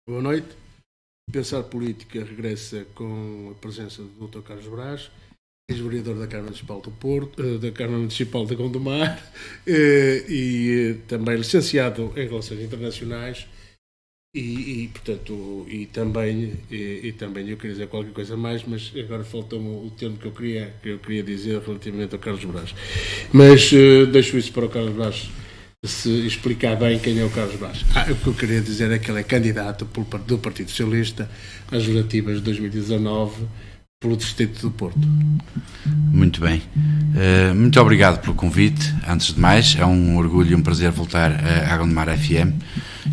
Boa noite. Pensar Política regressa com a presença do Dr. Carlos Brás, ex-vereador da Câmara Municipal do Porto, da Câmara Municipal de Gondomar, e também licenciado em Relações Internacionais portanto, também eu queria dizer qualquer coisa mais, mas agora faltou-me o termo que eu queria dizer relativamente ao Carlos Brás. Mas deixo isso para o Carlos Brás se explicar bem quem é o Carlos Brás. O que eu queria dizer é que ele é candidato do Partido Socialista às legislativas de 2019 pelo Distrito do Porto. Muito bem. Muito obrigado pelo convite. Antes de mais, é um orgulho e um prazer voltar à Gondomar FM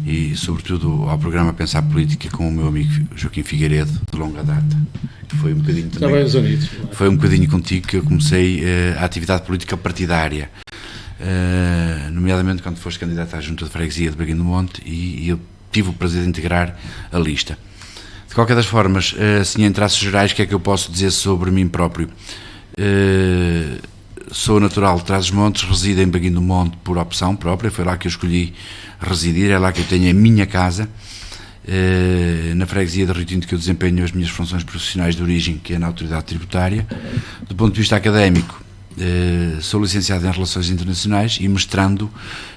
e, sobretudo, ao programa Pensar Política com o meu amigo Joaquim Figueiredo, de longa data. Foi um bocadinho também. Foi um bocadinho contigo que eu comecei a atividade política partidária. Nomeadamente quando foste candidato à Junta de Freguesia de Braguinho do Monte e eu tive o prazer de integrar a lista. De qualquer das formas, assim em traços gerais, o que é que eu posso dizer sobre mim próprio? Sou natural de Trás-os-Montes, resido em Braguinho do Monte por opção própria, foi lá que eu escolhi residir, é lá que eu tenho a minha casa, na freguesia de Rio Tinto que eu desempenho as minhas funções profissionais de origem, que é na autoridade tributária. Do ponto de vista académico, sou licenciado em Relações Internacionais e mestrando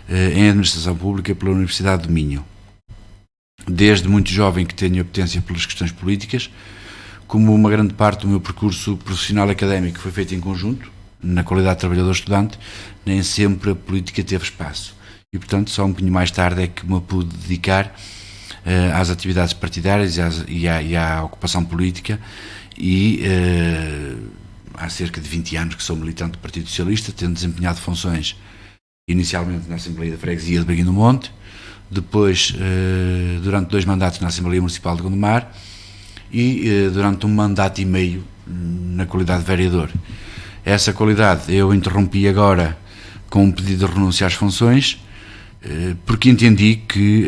em Administração Pública pela Universidade do Minho. Desde muito jovem que tenho apetência pelas questões políticas, como uma grande parte do meu percurso profissional académico foi feito em conjunto, na qualidade de trabalhador-estudante, nem sempre a política teve espaço. E, portanto, só um bocadinho mais tarde é que me pude dedicar às atividades partidárias e à ocupação política e há cerca de 20 anos que sou militante do Partido Socialista, tendo desempenhado funções inicialmente na Assembleia da Freguesia de Braguinho do Monte, depois durante 2 mandatos na Assembleia Municipal de Gondomar e durante 1 mandato e meio na qualidade de vereador. Essa qualidade eu interrompi agora com um pedido de renúncia às funções, porque entendi que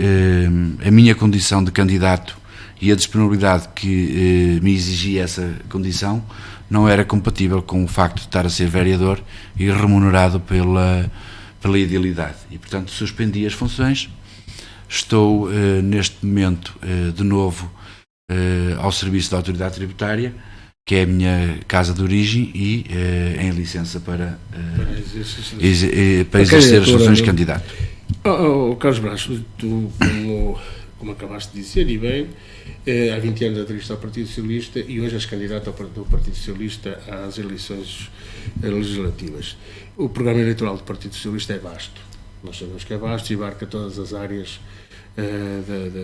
a minha condição de candidato e a disponibilidade que me exigia essa condição não era compatível com o facto de estar a ser vereador e remunerado pela idealidade. E, portanto, suspendi as funções. Estou, neste momento, de novo ao serviço da autoridade tributária, que é a minha casa de origem, e em licença para exercer as funções de candidato. Carlos Brás, tu, como acabaste de dizer, e bem, há 20 anos aderiste ao Partido Socialista e hoje és candidato do Partido Socialista às eleições legislativas. O programa eleitoral do Partido Socialista é vasto. Nós sabemos que é vasto e abarca todas as áreas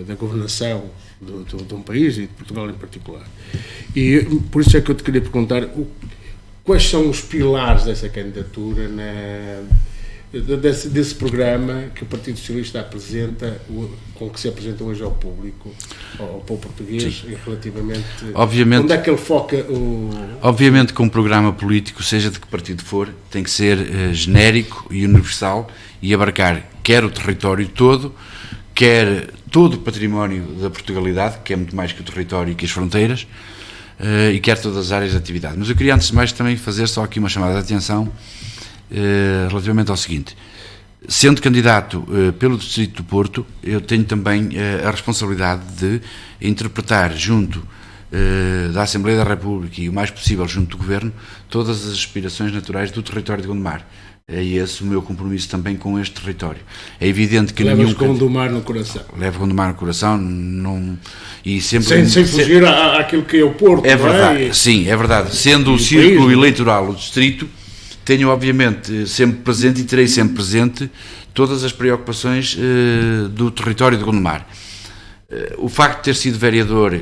da governação de um país e de Portugal em particular. E por isso é que eu te queria perguntar quais são os pilares dessa candidatura, desse programa que o Partido Socialista apresenta, com que se apresenta hoje ao público, ao povo português, e relativamente obviamente, onde é que ele foca Obviamente que um programa político, seja de que partido for, tem que ser genérico e universal e abarcar quer o território todo, quer todo o património da Portugalidade, que é muito mais que o território e que as fronteiras, e quer todas as áreas de atividade. Mas eu queria, antes de mais, também fazer só aqui uma chamada de atenção relativamente ao seguinte. Sendo candidato pelo Distrito do Porto, eu tenho também a responsabilidade de interpretar junto da Assembleia da República e o mais possível junto do Governo todas as aspirações naturais do território de Gondomar. É esse o meu compromisso também com este território. É evidente que levas Gondomar no coração. Levo Gondomar no coração, e sempre sem fugir àquilo que é o Porto. É verdade, sim, é verdade. Sendo o círculo eleitoral o distrito, tenho obviamente sempre presente e terei sempre presente todas as preocupações do território de Gondomar. O facto de ter sido vereador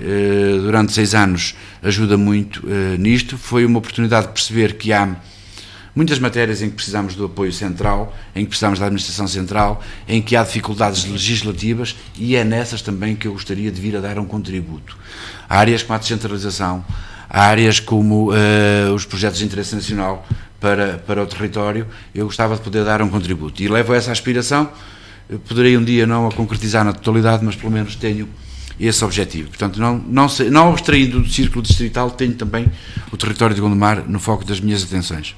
durante 6 anos ajuda muito nisto. Foi uma oportunidade de perceber que há muitas matérias em que precisamos do apoio central, em que precisamos da administração central, em que há dificuldades legislativas, e é nessas também que eu gostaria de vir a dar um contributo. Há áreas como a descentralização, há áreas como os projetos de interesse nacional para o território. Eu gostava de poder dar um contributo e levo essa aspiração. Eu poderei um dia não a concretizar na totalidade, mas pelo menos tenho esse objetivo. Portanto, não abstraindo do círculo distrital, tenho também o território de Gondomar no foco das minhas atenções.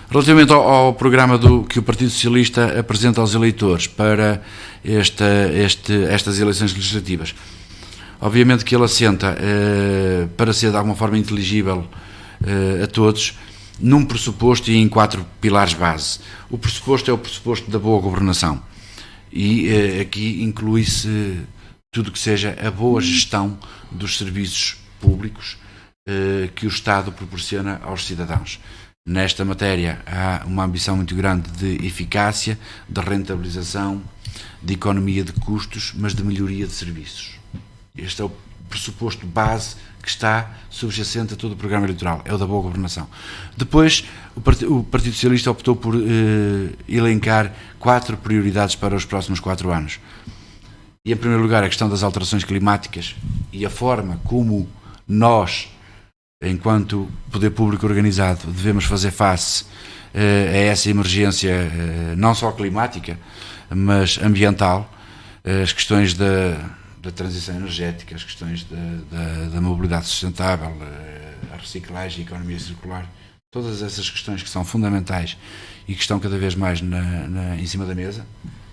Relativamente ao programa que o Partido Socialista apresenta aos eleitores para estas eleições legislativas, obviamente que ele assenta, para ser de alguma forma inteligível a todos, num pressuposto e em 4 pilares base. O pressuposto é o pressuposto da boa governação, e aqui inclui-se tudo que seja a boa gestão dos serviços públicos que o Estado proporciona aos cidadãos. Nesta matéria há uma ambição muito grande de eficácia, de rentabilização, de economia de custos, mas de melhoria de serviços. Este é o pressuposto base que está subjacente a todo o programa eleitoral, é o da boa governação. Depois, o Partido Socialista optou por elencar 4 prioridades para os próximos 4 anos. E, em primeiro lugar, a questão das alterações climáticas e a forma como nós, enquanto poder público organizado, devemos fazer face a essa emergência, não só climática, mas ambiental, as questões da transição energética, as questões da mobilidade sustentável, a reciclagem, a economia circular, todas essas questões que são fundamentais e que estão cada vez mais em cima da mesa,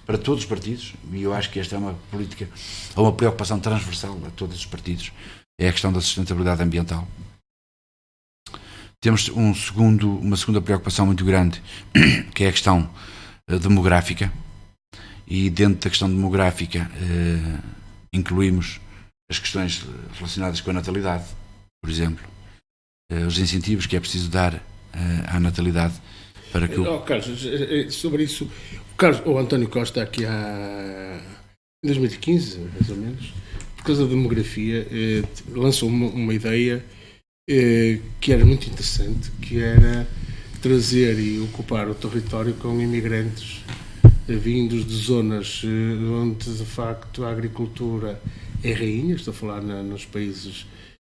para todos os partidos, e eu acho que esta é uma política, ou uma preocupação transversal a todos os partidos, é a questão da sustentabilidade ambiental. Temos uma segunda preocupação muito grande, que é a questão demográfica, e dentro da questão demográfica incluímos as questões relacionadas com a natalidade, por exemplo, os incentivos que é preciso dar à natalidade para que Carlos, sobre isso, o António Costa aqui em 2015, mais ou menos, por causa da demografia, lançou uma ideia que era muito interessante, que era trazer e ocupar o território com imigrantes vindos de zonas onde de facto a agricultura é rainha, estou a falar nos países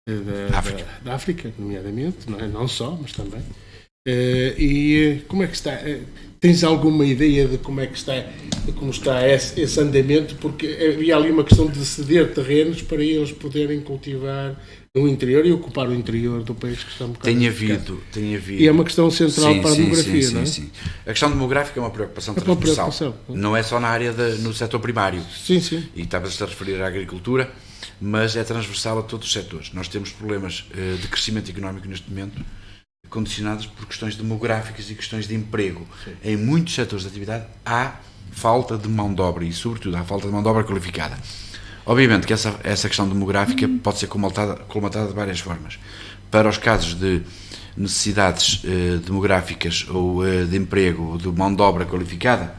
da África, nomeadamente, não só, mas também. E como é que está? Tens alguma ideia de como está esse andamento? Porque havia ali uma questão de ceder terrenos para eles poderem cultivar no interior e ocupar o interior do país, que está um bocado tem havido. E é uma questão central para a demografia, não é? Sim. A questão demográfica é uma preocupação transversal. Não é só no setor primário. Sim. E estavas a referir à agricultura, mas é transversal a todos os setores. Nós temos problemas de crescimento económico neste momento, condicionados por questões demográficas e questões de emprego. Sim. Em muitos setores de atividade há falta de mão de obra e, sobretudo, há falta de mão de obra qualificada. Obviamente que essa questão demográfica pode ser colmatada de várias formas. Para os casos de necessidades demográficas ou de emprego ou de mão de obra qualificada,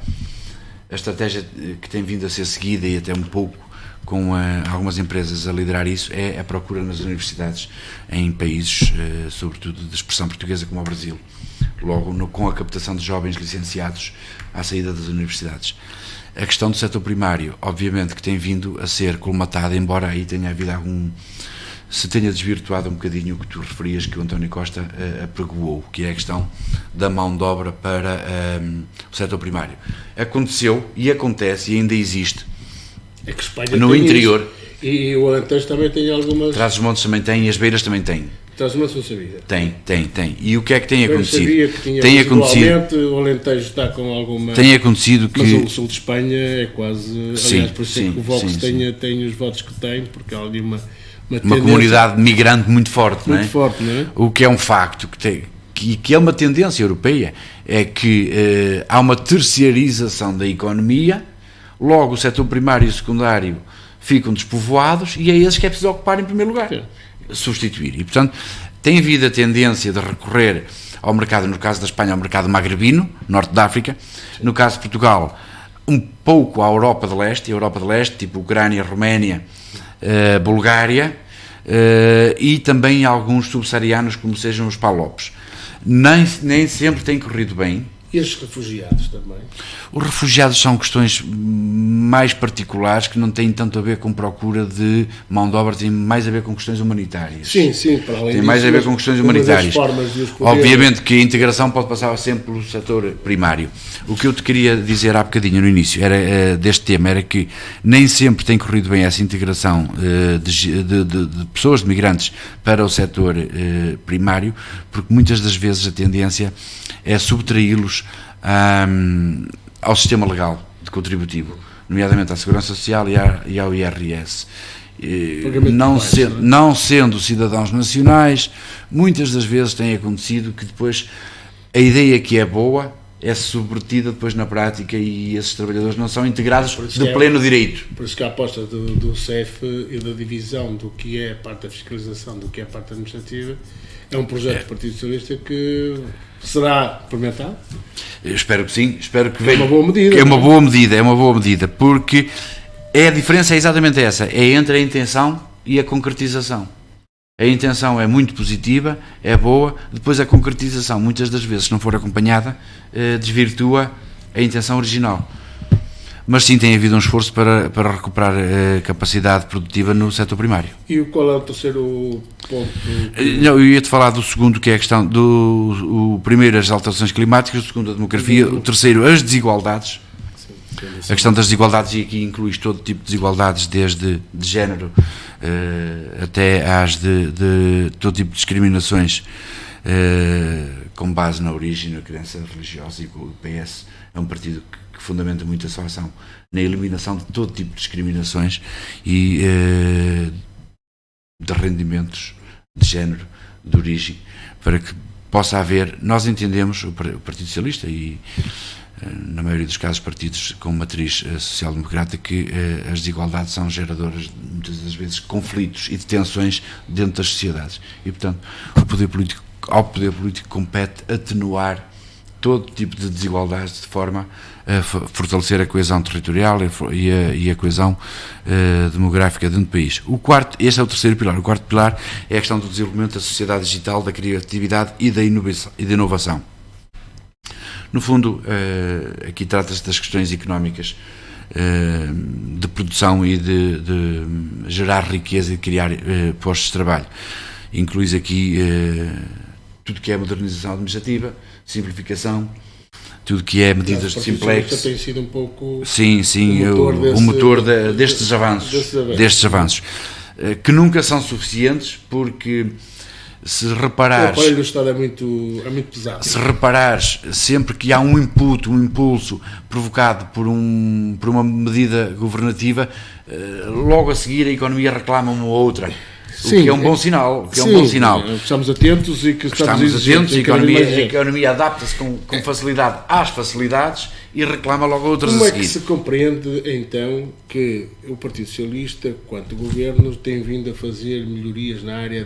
a estratégia que tem vindo a ser seguida, e até um pouco com algumas empresas a liderar isso, é a procura nas universidades em países, sobretudo de expressão portuguesa, como o Brasil, logo com a captação de jovens licenciados à saída das universidades. A questão do setor primário, obviamente que tem vindo a ser colmatada, embora aí tenha havido se tenha desvirtuado um bocadinho o que tu referias, que o António Costa apregoou, que é a questão da mão de obra para o setor primário. Aconteceu e acontece e ainda existe no interior. Isso. E o Alentejo também tem algumas... Trás-os-Montes também tem e as Beiras também têm. Trás-os-Montes não sabia. Tem. E o que é que tem acontecido? Eu sabia que tem acontecido. O Alentejo está com alguma... Tem acontecido que... Mas o sul de Espanha é quase... Aliás, por isso é que o Vox tem os votos que tem, porque há ali uma comunidade migrante muito forte, não é? O que é um facto, que é uma tendência europeia, é que há uma terceirização da economia, logo o setor primário e secundário ficam despovoados e é esses que é preciso ocupar em primeiro lugar, substituir. E, portanto, tem havido a tendência de recorrer ao mercado, no caso da Espanha, ao mercado magrebino, norte da África, no caso de Portugal, um pouco à Europa de Leste, tipo Ucrânia, Roménia, Bulgária, e também alguns subsaarianos, como sejam os PALOPs. Nem sempre tem corrido bem, E os refugiados também? Os refugiados são questões mais particulares que não têm tanto a ver com procura de mão de obra, têm mais a ver com questões humanitárias. Sim, para além disso. Tem mais a ver com questões humanitárias. Obviamente que a integração pode passar sempre pelo setor primário. O que eu te queria dizer há bocadinho no início deste tema era que nem sempre tem corrido bem essa integração de pessoas, de migrantes, para o setor primário, porque muitas das vezes a tendência é subtraí-los ao sistema legal de contributivo, nomeadamente à Segurança Social e ao IRS. Não sendo cidadãos nacionais, muitas das vezes tem acontecido que depois a ideia que é boa é subvertida depois na prática e esses trabalhadores não são integrados de pleno direito. Por isso que a aposta do CEF e da divisão do que é a parte da fiscalização, do que é a parte administrativa, é um projeto do Partido Socialista que será implementado? Eu espero que sim, espero que venha. É uma boa medida. É uma boa medida, porque a diferença é exatamente essa, é entre a intenção e a concretização. A intenção é muito positiva, é boa, depois a concretização, muitas das vezes, se não for acompanhada, desvirtua a intenção original. Mas sim, tem havido um esforço para recuperar a capacidade produtiva no setor primário. E qual é o terceiro ponto? Não, eu ia-te falar do segundo, que é a questão o primeiro, as alterações climáticas, o segundo, a demografia, o terceiro, as desigualdades. A questão das desigualdades, e aqui inclui todo tipo de desigualdades, desde de género até às de todo tipo de discriminações com base na origem, na crença religiosa, e o PS é um partido que fundamenta muito a sua ação na eliminação de todo tipo de discriminações e de rendimentos de género, de origem, para que possa haver, nós entendemos, o Partido Socialista e na maioria dos casos partidos com matriz social-democrata, que as desigualdades são geradoras, muitas das vezes, de conflitos e de tensões dentro das sociedades. E, portanto, ao poder político compete atenuar todo tipo de desigualdades de forma a fortalecer a coesão territorial e a coesão demográfica dentro do país. Este é o terceiro pilar. O quarto pilar é a questão do desenvolvimento da sociedade digital, da criatividade e da inovação. No fundo, aqui trata-se das questões económicas de produção e de gerar riqueza e de criar postos de trabalho. Inclui aqui tudo que é modernização administrativa, simplificação, tudo que é medidas de simplex. Tem sido um pouco o motor destes avanços, que nunca são suficientes, porque se reparares, o aparelho do Estado é muito pesado. Se reparares, sempre que há um impulso provocado por uma medida governativa, logo a seguir a economia reclama uma ou outra. Sim, o que é um bom sinal. Estamos atentos e que estamos atentos, a economia adapta-se com facilidade às facilidades e reclama logo outras a seguir. Como é que se compreende, então, que o Partido Socialista, quanto governo, tem vindo a fazer melhorias na área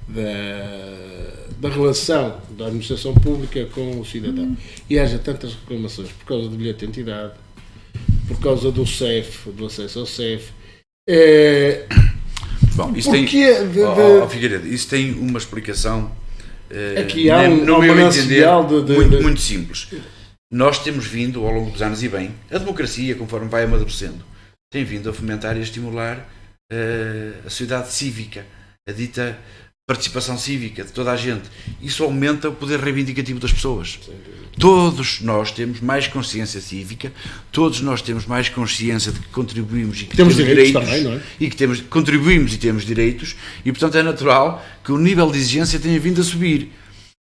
da relação da administração pública com o cidadão, e haja tantas reclamações por causa do bilhete de identidade, por causa do CEF, do acesso ao CEF? Bom, isso Figueiredo, isso tem uma explicação aqui há no meu entender muito simples. Nós temos vindo, ao longo dos anos, e bem, a democracia, conforme vai amadurecendo, tem vindo a fomentar e a estimular a sociedade cívica, a dita participação cívica de toda a gente. Isso aumenta o poder reivindicativo das pessoas. Todos nós temos mais consciência cívica, todos nós temos mais consciência de que contribuímos e que temos direitos também, não é? E que contribuímos e temos direitos, e portanto é natural que o nível de exigência tenha vindo a subir.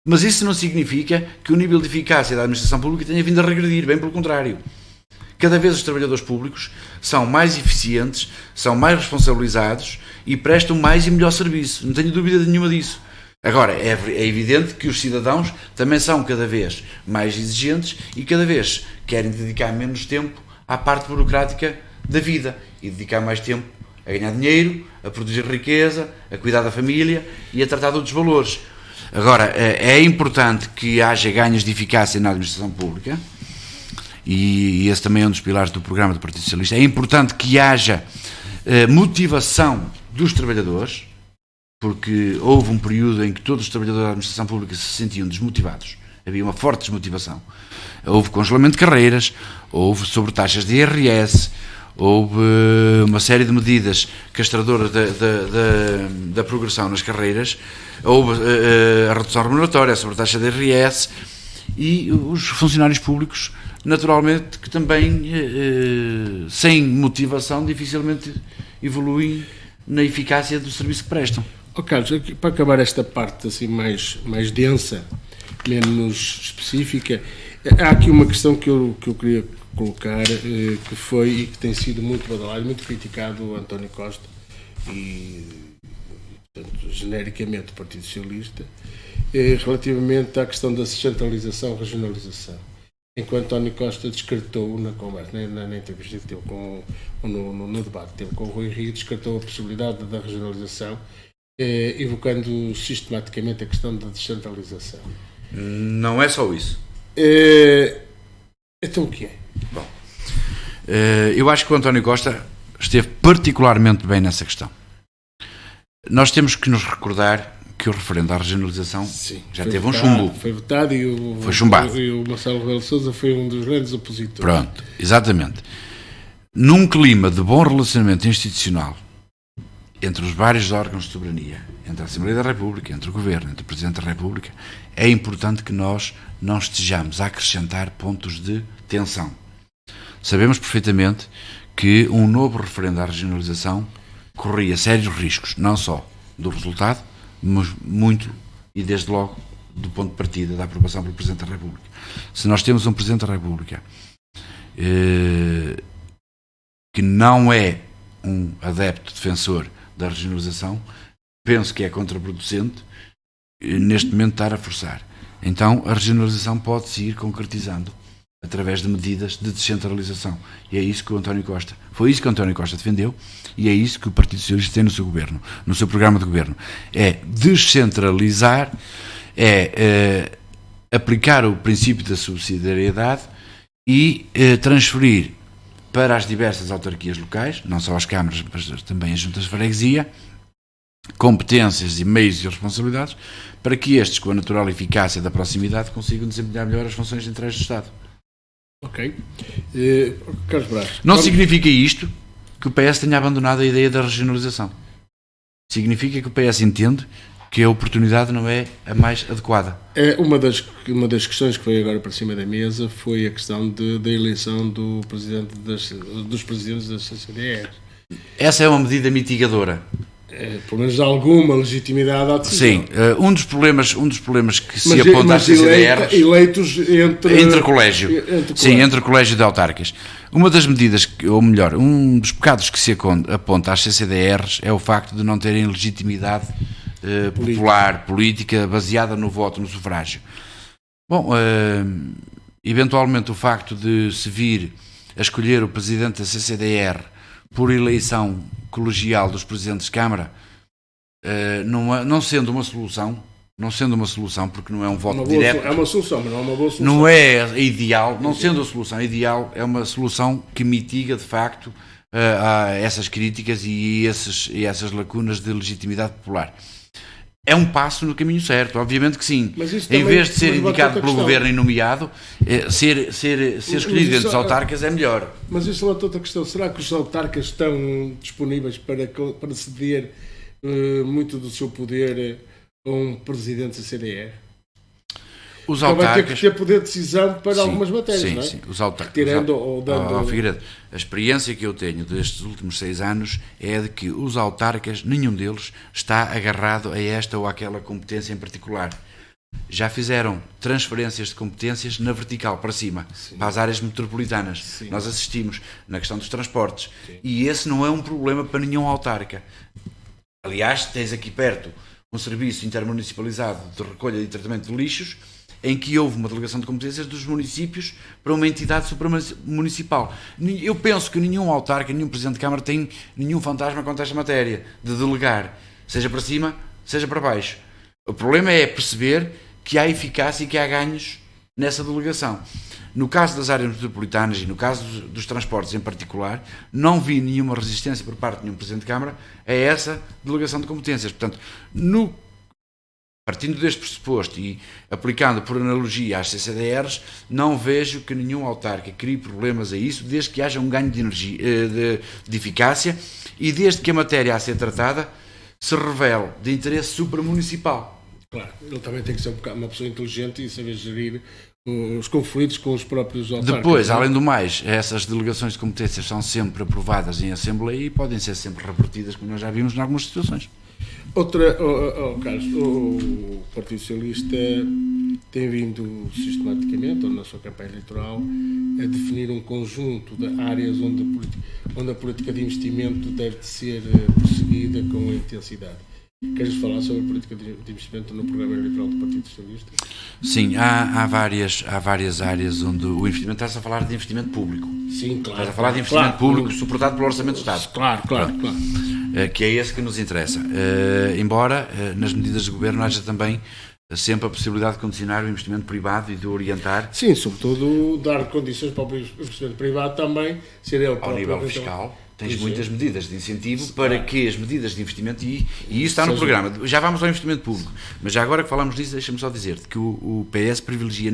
Mas isso não significa que o nível de eficácia da administração pública tenha vindo a regredir, bem pelo contrário. Cada vez os trabalhadores públicos são mais eficientes, são mais responsabilizados e prestam mais e melhor serviço. Não tenho dúvida nenhuma disso. Agora, é evidente que os cidadãos também são cada vez mais exigentes e cada vez querem dedicar menos tempo à parte burocrática da vida e dedicar mais tempo a ganhar dinheiro, a produzir riqueza, a cuidar da família e a tratar de outros valores. Agora, é importante que haja ganhos de eficácia na administração pública, e esse também é um dos pilares do programa do Partido Socialista. É importante que haja motivação dos trabalhadores, porque houve um período em que todos os trabalhadores da administração pública se sentiam desmotivados Havia uma forte desmotivação. Houve congelamento de carreiras, houve sobretaxas de IRS, houve uma série de medidas castradoras da progressão nas carreiras, houve a redução remuneratória, a sobretaxa de IRS, e os funcionários públicos, naturalmente, que também, sem motivação, dificilmente evoluem na eficácia do serviço que prestam. Carlos, aqui, para acabar esta parte assim mais densa, menos específica, há aqui uma questão que eu queria colocar, que foi e que tem sido muito badalado, muito criticado o António Costa e, portanto, genericamente o Partido Socialista, relativamente à questão da descentralização, regionalização. Enquanto António Costa descartou na conversa, na entrevista que teve no debate que teve com o Rui Rio, descartou a possibilidade da regionalização, evocando sistematicamente a questão da descentralização. Não é só isso. Então o que é? Bom, eu acho que o António Costa esteve particularmente bem nessa questão. Nós temos que nos recordar que o referendo à regionalização já teve um chumbo. Foi votado foi chumbado. E o Marcelo Rebelo de Sousa foi um dos grandes opositores. Pronto, exatamente. Num clima de bom relacionamento institucional entre os vários órgãos de soberania, entre a Assembleia da República, entre o Governo, entre o Presidente da República, é importante que nós não estejamos a acrescentar pontos de tensão. Sabemos perfeitamente que um novo referendo à regionalização corria sérios riscos, não só do resultado, mas muito, e desde logo, do ponto de partida da aprovação pelo Presidente da República. Se nós temos um Presidente da República que não é um adepto defensor da regionalização, penso que é contraproducente neste momento estar a forçar. Então a regionalização pode-se ir concretizando através de medidas de descentralização. E é isso que o António Costa, foi isso que o António Costa defendeu, e é isso que o Partido Socialista tem no seu governo, no seu programa de governo. É descentralizar, é aplicar o princípio da subsidiariedade e transferir para as diversas autarquias locais, não só as câmaras, mas também as juntas de freguesia, competências e meios e responsabilidades, para que estes, com a natural eficácia da proximidade, consigam desempenhar melhor as funções de interesse do Estado. Ok. Carlos Brás. Não significa isto que o PS tenha abandonado a ideia da regionalização. Significa que o PS entende que a oportunidade não é a mais adequada. Uma das questões que veio agora para cima da mesa foi a questão da eleição dos presidentes das CCDR. Essa é uma medida mitigadora. Pelo menos alguma legitimidade à decisão. Sim, um dos problemas que se aponta às CCDRs... eleitos entre colégio. Sim, entre colégio de autarcas. Uma das medidas, ou melhor, um dos pecados que se aponta às CCDRs é o facto de não terem legitimidade popular, política, baseada no voto, no sufrágio. Bom, eventualmente o facto de se vir a escolher o presidente da CCDR por eleição colegial dos presidentes de Câmara, não sendo uma solução, porque não é um voto direto. É uma solução, mas não é uma boa solução. Não é ideal, não sendo a solução ideal, é uma solução que mitiga, de facto, essas críticas e essas lacunas de legitimidade popular. É um passo no caminho certo, obviamente que sim. Em vez de ser indicado pelo governo e nomeado, ser escolhido entre os autarcas é melhor. Mas isso levanta outra questão. Será que os autarcas estão disponíveis para ceder muito do seu poder a um presidente da CDR? Os autarcas... Vai ter que ter poder de decisão para algumas matérias, não é? Sim, os autarcas. Tirando ou dando... Figueiredo, a experiência que eu tenho destes últimos 6 anos é de que os autarcas, nenhum deles está agarrado a esta ou àquela competência em particular. Já fizeram transferências de competências na vertical, para cima, para as áreas metropolitanas. Sim. Nós assistimos na questão dos transportes. Sim. E esse não é um problema para nenhum autarca. Aliás, tens aqui perto um serviço intermunicipalizado de recolha e tratamento de lixos, em que houve uma delegação de competências dos municípios para uma entidade supramunicipal. Eu penso que nenhum autarca, nenhum presidente de Câmara tem nenhum fantasma quanto a esta matéria, de delegar, seja para cima, seja para baixo. O problema é perceber que há eficácia e que há ganhos nessa delegação. No caso das áreas metropolitanas e no caso dos transportes em particular, não vi nenhuma resistência por parte de nenhum presidente de Câmara a essa delegação de competências. Portanto, no partindo deste pressuposto e aplicando por analogia às CCDRs, não vejo que nenhum autarca crie problemas a isso, desde que haja um ganho de energia, de eficácia, e desde que a matéria a ser tratada se revele de interesse supramunicipal. Claro, ele também tem que ser uma pessoa inteligente e saber gerir os conflitos com os próprios autarcas. Depois, além do mais, essas delegações de competências são sempre aprovadas em Assembleia e podem ser sempre revertidas, como nós já vimos em algumas situações. Carlos, o Partido Socialista tem vindo sistematicamente, ou na sua campanha eleitoral, a definir um conjunto de áreas onde a política de investimento deve ser prosseguida com intensidade. Queres falar sobre a política de investimento no programa eleitoral do Partido Socialista? Sim, há várias áreas onde o investimento, estás a falar de investimento público. Sim, claro. Estás a falar de investimento público suportado pelo Orçamento do Estado. Claro. Que é esse que nos interessa. Embora nas medidas de governo haja também sempre a possibilidade de condicionar o investimento privado e de orientar. Sim, sobretudo dar condições para o investimento privado também ser ele ao nível fiscal. Tens muitas medidas de incentivo para que as medidas de investimento, e isso está no programa, já vamos ao investimento público, mas já agora que falamos disso, deixa-me só dizer-te que o PS privilegia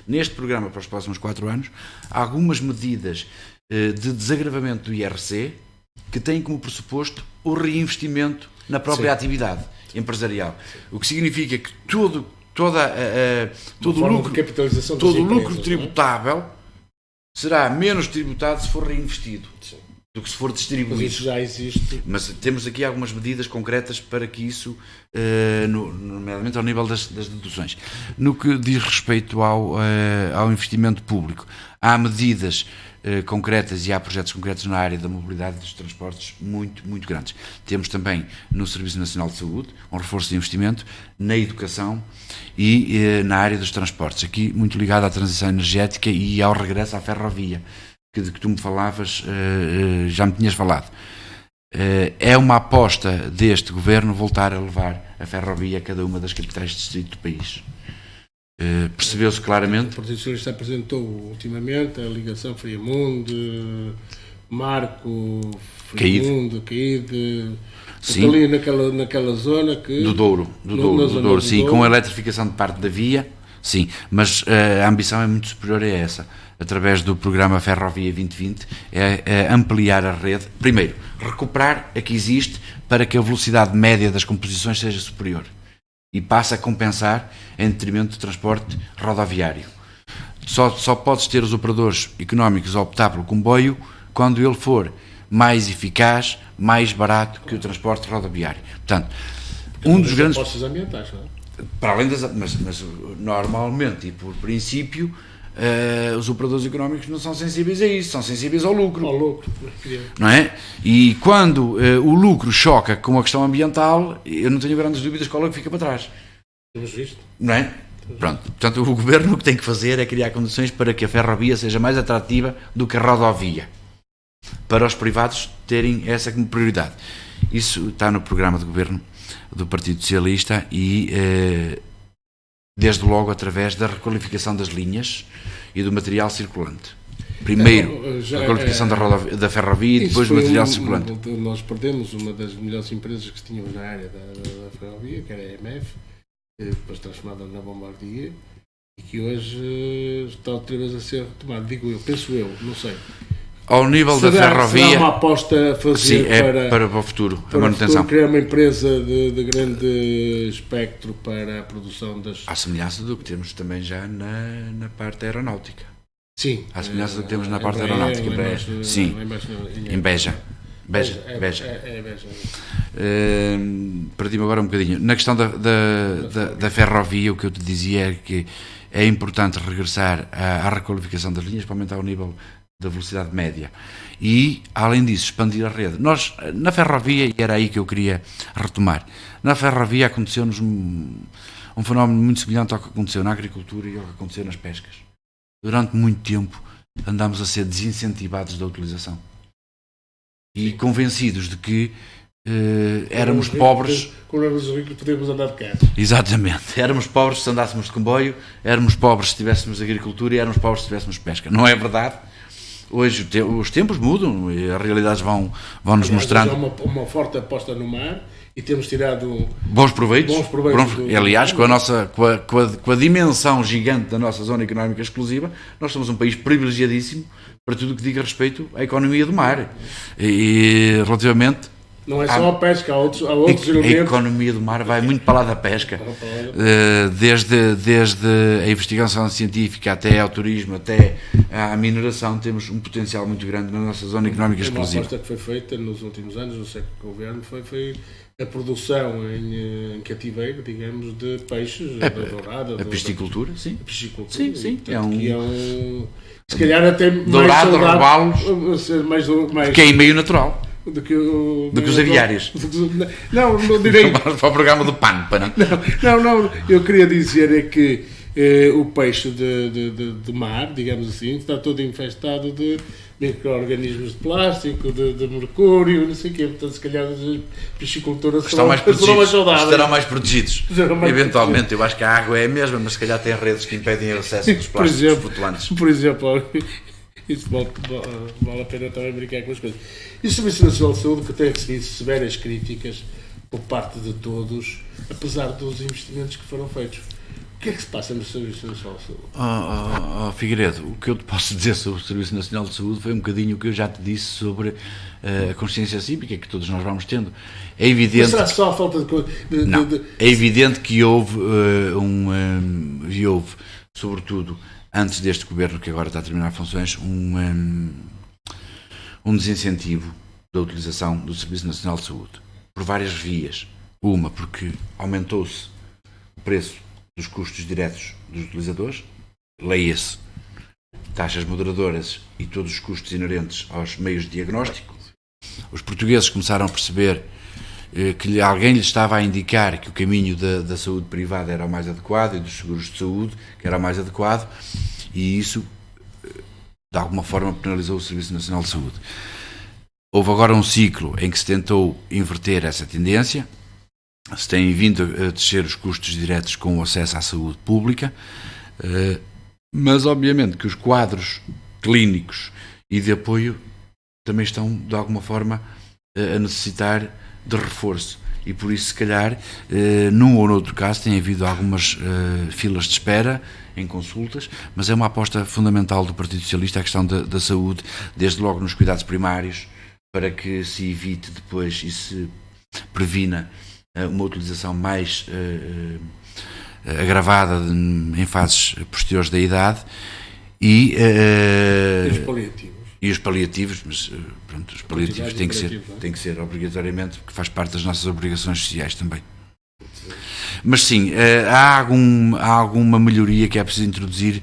neste programa para os próximos 4 anos algumas medidas de desagravamento do IRC que têm como pressuposto o reinvestimento na própria atividade empresarial, o que significa que todo o lucro tributável será menos tributado se for reinvestido do que se for distribuído. Mas isso já existe. Mas temos aqui algumas medidas concretas para que isso, nomeadamente ao nível das deduções. No que diz respeito ao investimento público, há medidas concretas e há projetos concretos na área da mobilidade e dos transportes muito, muito grandes. Temos também no Serviço Nacional de Saúde um reforço de investimento, na educação e na área dos transportes, aqui muito ligado à transição energética e ao regresso à ferrovia, que tu me falavas, já me tinhas falado. É uma aposta deste governo voltar a levar a ferrovia a cada uma das capitais de distrito do país. Percebeu-se claramente. O Partido Socialista apresentou ultimamente a ligação Friamundo, Marco, Friamundo, Caíde. Sim. Ali naquela zona que... Do Douro, sim, com a eletrificação de parte da via, sim, mas a ambição é muito superior a essa. Através do programa Ferrovia 2020, é ampliar a rede. Primeiro, recuperar a que existe para que a velocidade média das composições seja superior e passe a compensar em detrimento do transporte rodoviário. Só podes ter os operadores económicos a optar pelo comboio quando ele for mais eficaz, mais barato que o transporte rodoviário. Portanto, dos grandes... Propostas ambientais, não é? Para além das... Mas normalmente e por princípio... os operadores económicos não são sensíveis a isso, são sensíveis ao lucro. Não é? E quando o lucro choca com a questão ambiental, eu não tenho grandes dúvidas qual é que fica para trás. Temos visto. Não é? Pronto. Portanto, o governo o que tem que fazer é criar condições para que a ferrovia seja mais atrativa do que a rodovia, para os privados terem essa como prioridade. Isso está no programa de governo do Partido Socialista e desde logo através da requalificação das linhas e do material circulante. Primeiro a qualificação da ferrovia e depois do material circulante. Nós perdemos uma das melhores empresas que tínhamos na área da ferrovia, que era a EMF, depois transformada na Bombardier, e que hoje está outra vez a ser retomada. Penso eu, não sei. Ao nível da ferrovia... Será uma aposta a fazer para o futuro, a manutenção. Criar uma empresa de grande espectro para a produção das... À semelhança do que temos também já na parte aeronáutica. Sim. À semelhança do que temos na parte aeronáutica. Sim, em Beja. Beja. Perdi-me agora um bocadinho. Na questão da ferrovia, o que eu te dizia é que é importante regressar à requalificação das linhas para aumentar o nível da velocidade média e, além disso, expandir a rede. Nós, na ferrovia, e era aí que eu queria retomar, na ferrovia aconteceu-nos um fenómeno muito semelhante ao que aconteceu na agricultura e ao que aconteceu nas pescas. Durante muito tempo andámos a ser desincentivados da utilização e convencidos de que éramos pobres. Quando éramos ricos podíamos andar de carro. Exatamente. Éramos pobres se andássemos de comboio, éramos pobres se tivéssemos agricultura e éramos pobres se tivéssemos pesca. Não é verdade? Hoje os tempos mudam e as realidades vão-nos mostrando. Há uma forte aposta no mar e temos tirado bons proveitos. Aliás, com a dimensão gigante da nossa zona económica exclusiva, nós somos um país privilegiadíssimo para tudo o que diga respeito à economia do mar. E relativamente... Não é só a pesca, há outros elementos. A economia do mar vai muito para lá da pesca. Desde a investigação científica até ao turismo, até à mineração, temos um potencial muito grande na nossa zona económica exclusiva. Uma aposta que foi feita nos últimos anos, no século que governo, foi a produção em cativeiro, digamos, de peixes, da dourada. A piscicultura, sim. A piscicultura. Sim. Se calhar até dourado, robalos, que é em meio natural. Do que os aviários. Não direi. Vamos para o programa do Pampa, não? Não. Eu queria dizer é que o peixe de mar, digamos assim, está todo infestado de micro-organismos de plástico, de mercúrio, não sei o quê. Portanto, se calhar as piscicultoras estarão mais protegidos. Eventualmente, eu acho que a água é a mesma, mas se calhar tem redes que impedem o acesso dos plásticos flutuantes. Por exemplo, isso vale a pena também brincar com as coisas. E o Serviço Nacional de Saúde, que tem recebido severas críticas por parte de todos, apesar dos investimentos que foram feitos. O que é que se passa no Serviço Nacional de Saúde? Figueiredo, o que eu te posso dizer sobre o Serviço Nacional de Saúde foi um bocadinho o que eu já te disse sobre a consciência cívica que todos nós vamos tendo. É evidente. Mas será só a falta de. Não. É evidente que houve, sobretudo, antes deste governo que agora está a terminar funções, um desincentivo da utilização do Serviço Nacional de Saúde, por várias vias. Uma, porque aumentou-se o preço dos custos diretos dos utilizadores, leia-se taxas moderadoras e todos os custos inerentes aos meios de diagnóstico. Os portugueses começaram a perceber que alguém lhes estava a indicar que o caminho da saúde privada era o mais adequado e dos seguros de saúde que era o mais adequado, e isso de alguma forma penalizou o Serviço Nacional de Saúde. Houve agora um ciclo em que se tentou inverter essa tendência, se têm vindo a descer os custos diretos com o acesso à saúde pública, mas obviamente que os quadros clínicos e de apoio também estão de alguma forma a necessitar de reforço, e por isso se calhar num ou noutro caso tem havido algumas filas de espera em consultas, mas é uma aposta fundamental do Partido Socialista a questão da saúde, desde logo nos cuidados primários, para que se evite depois e se previna uma utilização mais agravada em fases posteriores da idade, e os paliativos, mas pronto, os paliativos têm que ser obrigatoriamente, porque faz parte das nossas obrigações sociais também. Mas sim, há alguma melhoria que é preciso introduzir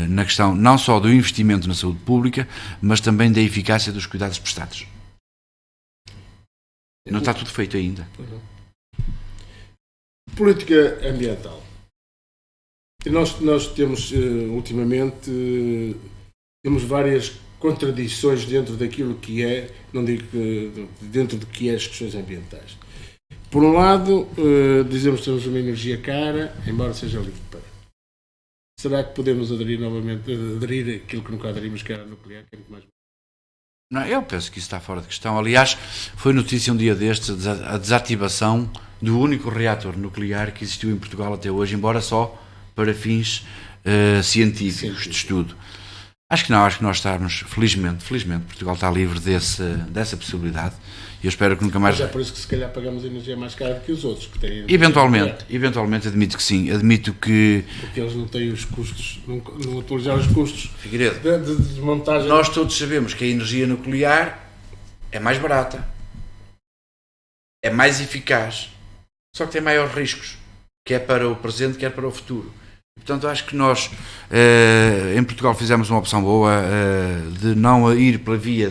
na questão não só do investimento na saúde pública, mas também da eficácia dos cuidados prestados. Não está tudo feito ainda. Política ambiental. Nós temos, ultimamente, temos várias contradições dentro daquilo que é, não digo que dentro do que é as questões ambientais. Por um lado, dizemos que temos uma energia cara, embora seja limpa. Será que podemos aderir aquilo que nunca aderimos, que era a nuclear, que é muito mais... Não, eu penso que isso está fora de questão. Aliás, foi notícia um dia destes a desativação do único reator nuclear que existiu em Portugal até hoje, embora só para fins científicos de estudo. Acho que nós estamos, felizmente, Portugal está livre dessa possibilidade, e eu espero que nunca mais... Mas é por isso que se calhar pagamos energia mais cara do que os outros, que têm... Eventualmente admito que sim, admito que... Porque eles não têm os custos, não atualizam os custos Figueiredo, de desmontagem... Nós todos sabemos que a energia nuclear é mais barata, é mais eficaz, só que tem maiores riscos, quer para o presente, quer para o futuro. Portanto, acho que nós, em Portugal, fizemos uma opção boa de não ir pela via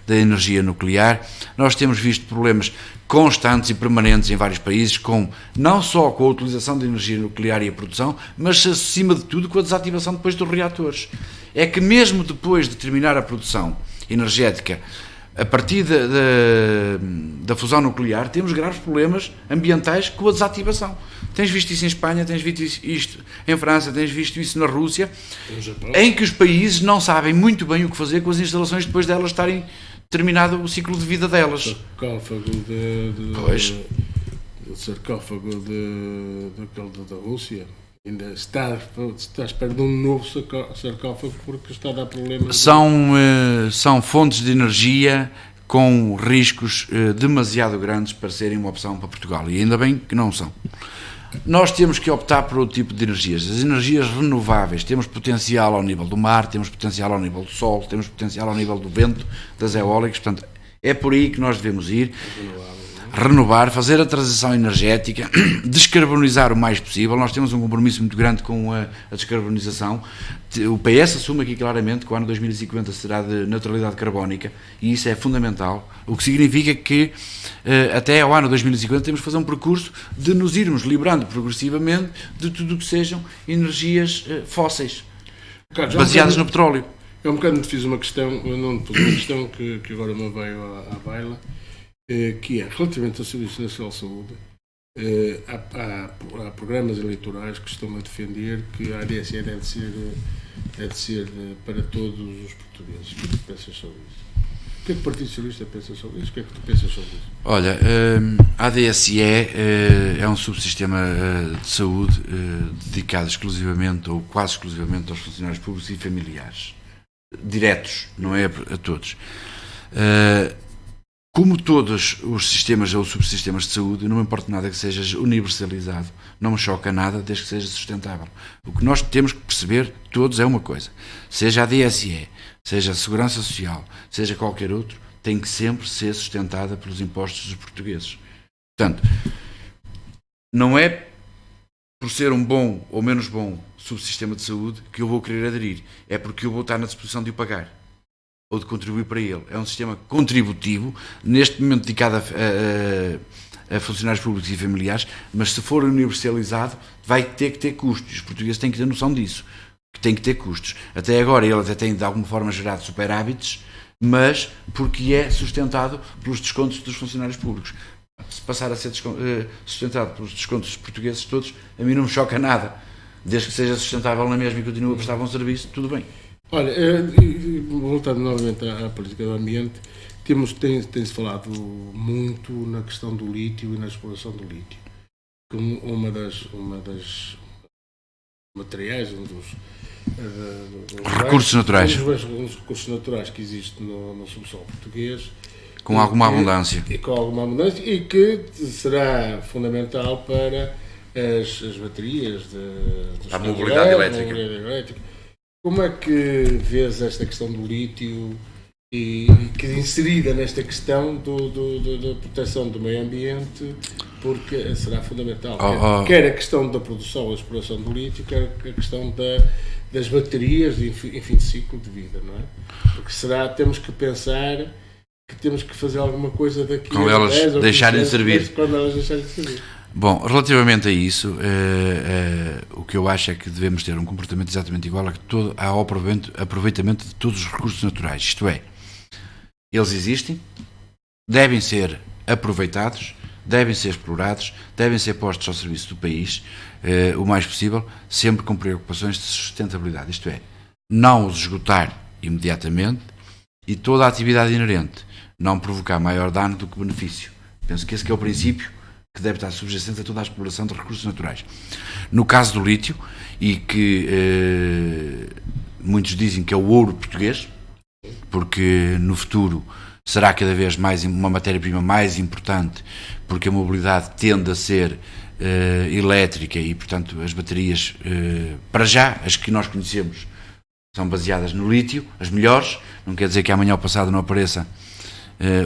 da energia nuclear. Nós temos visto problemas constantes e permanentes em vários países, não só com a utilização de energia nuclear e a produção, mas, acima de tudo, com a desativação depois dos reatores. É que mesmo depois de terminar a produção energética a partir da fusão nuclear, temos graves problemas ambientais com a desativação. Tens visto isso em Espanha, tens visto isto em França, tens visto isso na Rússia, em que os países não sabem muito bem o que fazer com as instalações depois delas estarem terminado o ciclo de vida delas. O sarcófago da Rússia ainda está à espera de um novo sarcófago porque está a dar problemas. São fontes de energia com riscos demasiado grandes para serem uma opção para Portugal, e ainda bem que não são. Nós temos que optar por outro tipo de energias, as energias renováveis. Temos potencial ao nível do mar, temos potencial ao nível do sol, temos potencial ao nível do vento, das eólicas, portanto é por aí que nós devemos ir. Renovar, fazer a transição energética, descarbonizar o mais possível. Nós temos um compromisso muito grande com a descarbonização. O PS assume aqui claramente que o ano 2050 será de neutralidade carbónica, e isso é fundamental, o que significa que até ao ano 2050 temos que fazer um percurso de nos irmos liberando progressivamente de tudo o que sejam energias fósseis, baseadas no petróleo. Eu um bocado me fiz uma questão, não pus uma questão que agora me veio à baila, que é, relativamente ao Serviço Nacional de Saúde, há programas eleitorais que estão a defender que a ADSE deve ser para todos os portugueses. O que é que tu pensas sobre isso? O que é que o Partido Socialista pensa sobre isso? O que é que tu pensas sobre isso? Olha, a ADSE é um subsistema de saúde dedicado exclusivamente ou quase exclusivamente aos funcionários públicos e familiares. Diretos, não é a todos. Como todos os sistemas ou subsistemas de saúde, não me importa nada que seja universalizado, não me choca nada desde que seja sustentável. O que nós temos que perceber todos é uma coisa: seja a DSE, seja a Segurança Social, seja qualquer outro, tem que sempre ser sustentada pelos impostos dos portugueses. Portanto, não é por ser um bom ou menos bom subsistema de saúde que eu vou querer aderir, é porque eu vou estar na disposição de o pagar ou de contribuir para ele. É um sistema contributivo, neste momento dedicado a funcionários públicos e familiares, mas se for universalizado vai ter que ter custos. Os portugueses têm que ter noção disso, que tem que ter custos. Até agora ele até tem de alguma forma gerado superávites, mas porque é sustentado pelos descontos dos funcionários públicos. Se passar a ser sustentado pelos descontos dos portugueses todos, a mim não me choca nada. Desde que seja sustentável na mesma e continue a prestar bom serviço, tudo bem. Olha, voltando novamente à política do ambiente, tem-se falado muito na questão do lítio e na exploração do lítio, como uma das materiais, dos recursos naturais. Um dos recursos naturais que existe no subsolo português. Com alguma abundância. E que será fundamental para as baterias a mobilidade elétrica. Como é que vês esta questão do lítio e que inserida nesta questão da proteção do meio ambiente, porque será fundamental, quer a questão da produção, a exploração do lítio, quer a questão das baterias em fim de ciclo de vida, não é? Porque temos que pensar que temos que fazer alguma coisa daqui quando elas deixarem de servir. Bom, relativamente a isso, o que eu acho é que devemos ter um comportamento exatamente igual ao aproveitamento de todos os recursos naturais. Isto é, eles existem, devem ser aproveitados, devem ser explorados, devem ser postos ao serviço do país o mais possível, sempre com preocupações de sustentabilidade. Isto é, não os esgotar imediatamente e toda a atividade inerente não provocar maior dano do que benefício. Penso que esse que é o princípio que deve estar subjacente a toda a exploração de recursos naturais. No caso do lítio, e que muitos dizem que é o ouro português, porque no futuro será cada vez mais uma matéria-prima mais importante, porque a mobilidade tende a ser elétrica e, portanto, as baterias, para já, as que nós conhecemos, são baseadas no lítio, as melhores. Não quer dizer que amanhã ou passado não apareça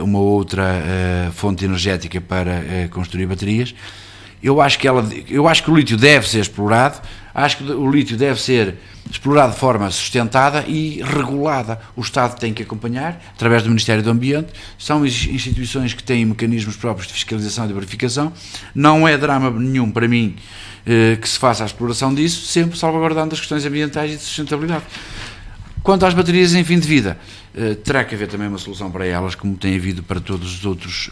uma outra fonte energética para construir baterias. Eu acho que o lítio deve ser explorado, acho que o lítio deve ser explorado de forma sustentada e regulada. O Estado tem que acompanhar, através do Ministério do Ambiente, são instituições que têm mecanismos próprios de fiscalização e de verificação. Não é drama nenhum para mim que se faça a exploração disso, sempre salvaguardando as questões ambientais e de sustentabilidade. Quanto às baterias em fim de vida, terá que haver também uma solução para elas, como tem havido para todos os outros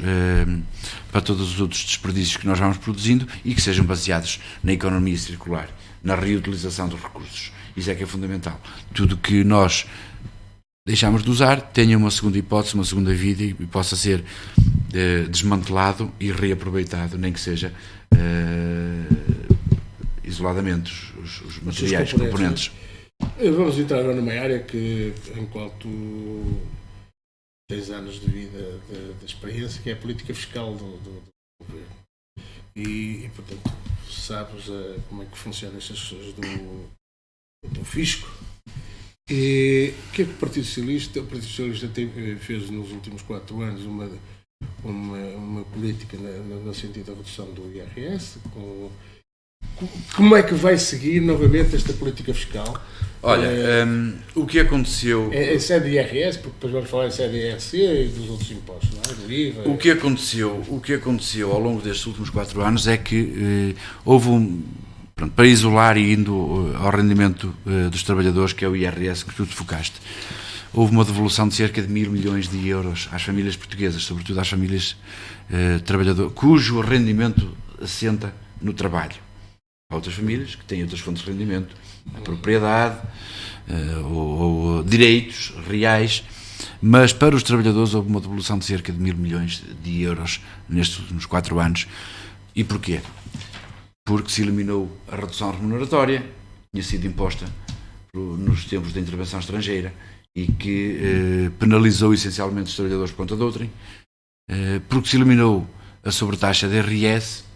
desperdícios que nós vamos produzindo, e que sejam baseados na economia circular, na reutilização dos recursos. Isso é que é fundamental. Tudo que nós deixamos de usar tenha uma segunda hipótese, uma segunda vida, e possa ser desmantelado e reaproveitado, nem que seja isoladamente os materiais, os componentes. Vamos entrar agora numa área que, enquanto tens anos de vida de experiência, que é a política fiscal do governo. E, portanto, sabes como é que funcionam estas coisas do fisco. E o que é que o Partido Socialista fez nos últimos 4 anos uma política no sentido da redução do IRS? Como é que vai seguir novamente esta política fiscal? Olha, o que aconteceu... É sede IRS, porque depois vamos falar em sede IRC e dos outros impostos, não é? Do IVA... O que aconteceu ao longo destes últimos 4 anos é que houve para isolar e indo ao rendimento dos trabalhadores, que é o IRS que tu te focaste, houve uma devolução de cerca de 1.000 milhões de euros às famílias portuguesas, sobretudo às famílias trabalhadoras, cujo rendimento assenta no trabalho. Há outras famílias que têm outras fontes de rendimento, a propriedade ou direitos reais, mas para os trabalhadores houve uma devolução de cerca de 1.000 milhões de euros nestes últimos 4 anos. E porquê? Porque se eliminou a redução remuneratória, que tinha sido imposta nos tempos da intervenção estrangeira e que penalizou essencialmente os trabalhadores por conta de outrem, porque se eliminou a sobretaxa de IRS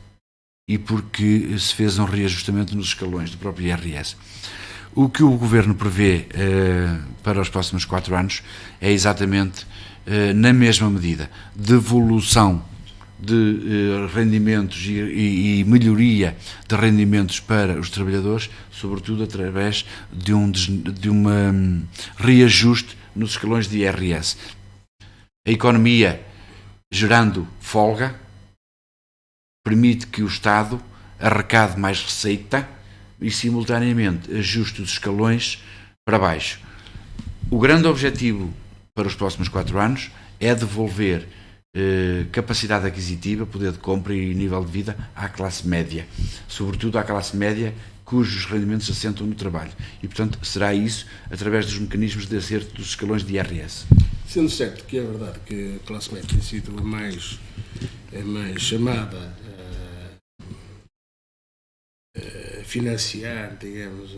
e porque se fez um reajustamento nos escalões do próprio IRS. O que o Governo prevê para os próximos 4 anos é exatamente na mesma medida, devolução de rendimentos e melhoria de rendimentos para os trabalhadores, sobretudo através de um reajuste nos escalões de IRS. A economia, gerando folga, permite que o Estado arrecade mais receita e, simultaneamente, ajuste os escalões para baixo. O grande objetivo para os próximos 4 anos é devolver capacidade aquisitiva, poder de compra e nível de vida à classe média, sobretudo à classe média cujos rendimentos assentam no trabalho. E, portanto, será isso através dos mecanismos de acerto dos escalões de IRS. Sendo certo que é verdade que a classe média tem sido a mais chamada a financiar, digamos,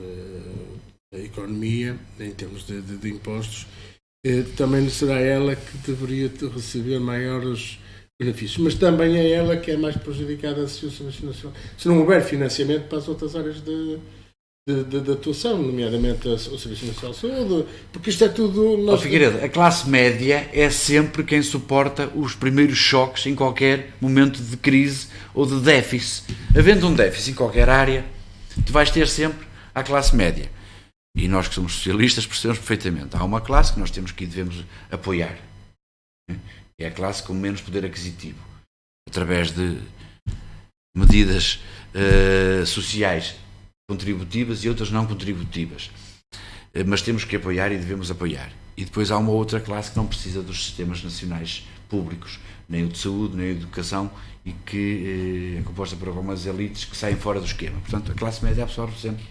a economia em termos de impostos, também será ela que deveria receber maiores benefícios, mas também é ela que é mais prejudicada se não houver financiamento para as outras áreas de atuação, nomeadamente o Serviço Nacional de Saúde, porque isto é tudo... Figueiredo, a classe média é sempre quem suporta os primeiros choques em qualquer momento de crise ou de déficit. Havendo um déficit em qualquer área, tu vais ter sempre a classe média. E nós que somos socialistas percebemos perfeitamente. Há uma classe que nós temos que e devemos apoiar. É a classe com menos poder aquisitivo. Através de medidas sociais contributivas e outras não contributivas. Mas temos que apoiar e devemos apoiar. E depois há uma outra classe que não precisa dos sistemas nacionais públicos, nem o de saúde, nem o de educação, e que é composta por algumas elites que saem fora do esquema. Portanto, a classe média absorve sempre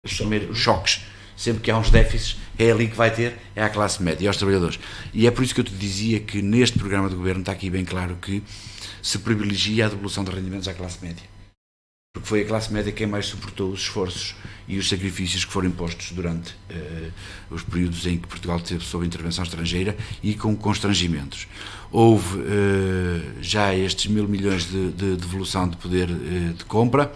os primeiros choques. Sempre que há uns déficits, é ali que vai ter, é a classe média, e aos trabalhadores. E é por isso que eu te dizia que neste programa de governo está aqui bem claro que se privilegia a devolução de rendimentos à classe média. Porque foi a classe média quem mais suportou os esforços e os sacrifícios que foram impostos durante os períodos em que Portugal teve sob intervenção estrangeira e com constrangimentos. Houve já estes 1.000 milhões de devolução de poder de compra,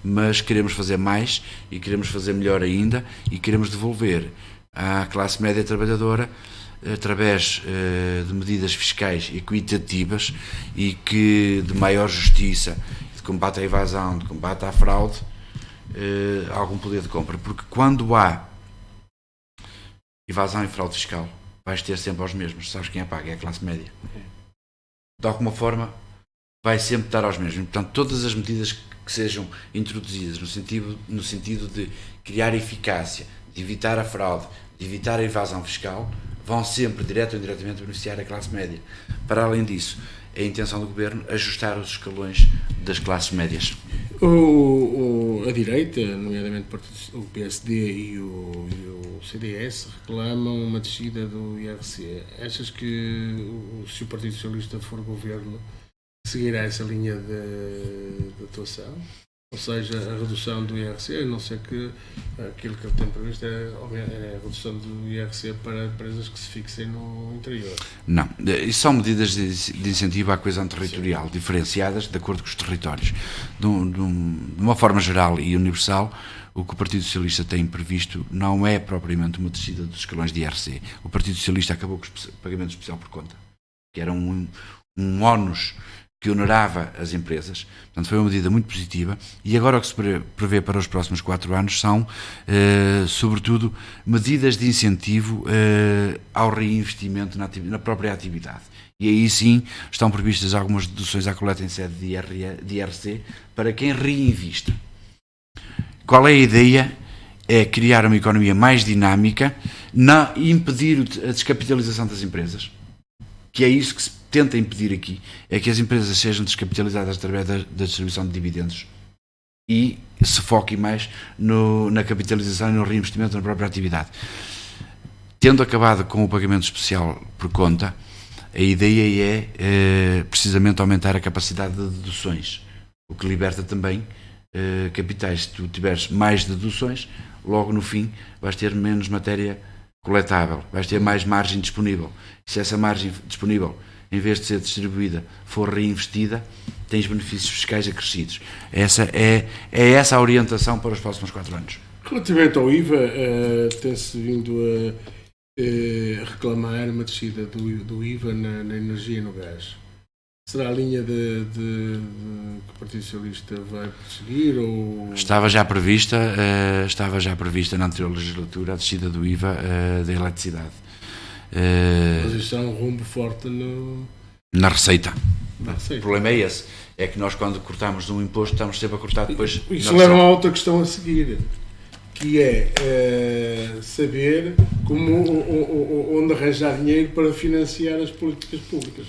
mas queremos fazer mais e queremos fazer melhor ainda e queremos devolver à classe média trabalhadora através de medidas fiscais equitativas e que de maior justiça, de combate à evasão, de combate à fraude, algum poder de compra, porque quando há evasão e fraude fiscal vais ter sempre aos mesmos, sabes quem é paga? É a classe média. De alguma forma vai sempre estar aos mesmos. Portanto, todas as medidas que sejam introduzidas no sentido de criar eficácia, de evitar a fraude, de evitar a evasão fiscal, vão sempre, direto ou indiretamente, beneficiar a classe média. Para além disso, é a intenção do Governo ajustar os escalões das classes médias. A direita, nomeadamente o PSD e o CDS, reclamam uma descida do IRC. Achas que, se o Partido Socialista for governo, seguirá essa linha de atuação? Ou seja, a redução do IRC, a não ser que aquilo que ele tem previsto é a redução do IRC para empresas que se fixem no interior. Não, isso são medidas de incentivo à coesão territorial, sim, diferenciadas de acordo com os territórios. De uma forma geral e universal, o que o Partido Socialista tem previsto não é propriamente uma descida dos escalões de IRC. O Partido Socialista acabou com o pagamento especial por conta, que era um ónus que onerava as empresas. Portanto, foi uma medida muito positiva, e agora o que se prevê para os próximos 4 anos são, sobretudo, medidas de incentivo ao reinvestimento na própria atividade. E aí sim estão previstas algumas deduções à coleta em sede de IRC para quem reinvista. Qual é a ideia? É criar uma economia mais dinâmica, e impedir a descapitalização das empresas, que é isso que se tenta impedir aqui, é que as empresas sejam descapitalizadas através da distribuição de dividendos e se foquem mais na capitalização e no reinvestimento na própria atividade. Tendo acabado com o pagamento especial por conta, a ideia é precisamente aumentar a capacidade de deduções, o que liberta também capitais. Se tu tiveres mais deduções, logo no fim vais ter menos matéria coletável, vais ter mais margem disponível. Se essa margem disponível, em vez de ser distribuída, for reinvestida, tens benefícios fiscais acrescidos. Essa é a orientação para os próximos 4 anos. Relativamente ao IVA, tem-se vindo a reclamar uma descida do IVA na energia e no gás. Será a linha que o Partido Socialista vai perseguir? Ou... Estava já prevista na anterior legislatura a descida do IVA da eletricidade. Mas isso é um rumbo forte na receita. O problema é esse. É que nós, quando cortamos um imposto, estamos sempre a cortar depois. Isso leva a outra questão a seguir, que é saber onde arranjar dinheiro para financiar as políticas públicas.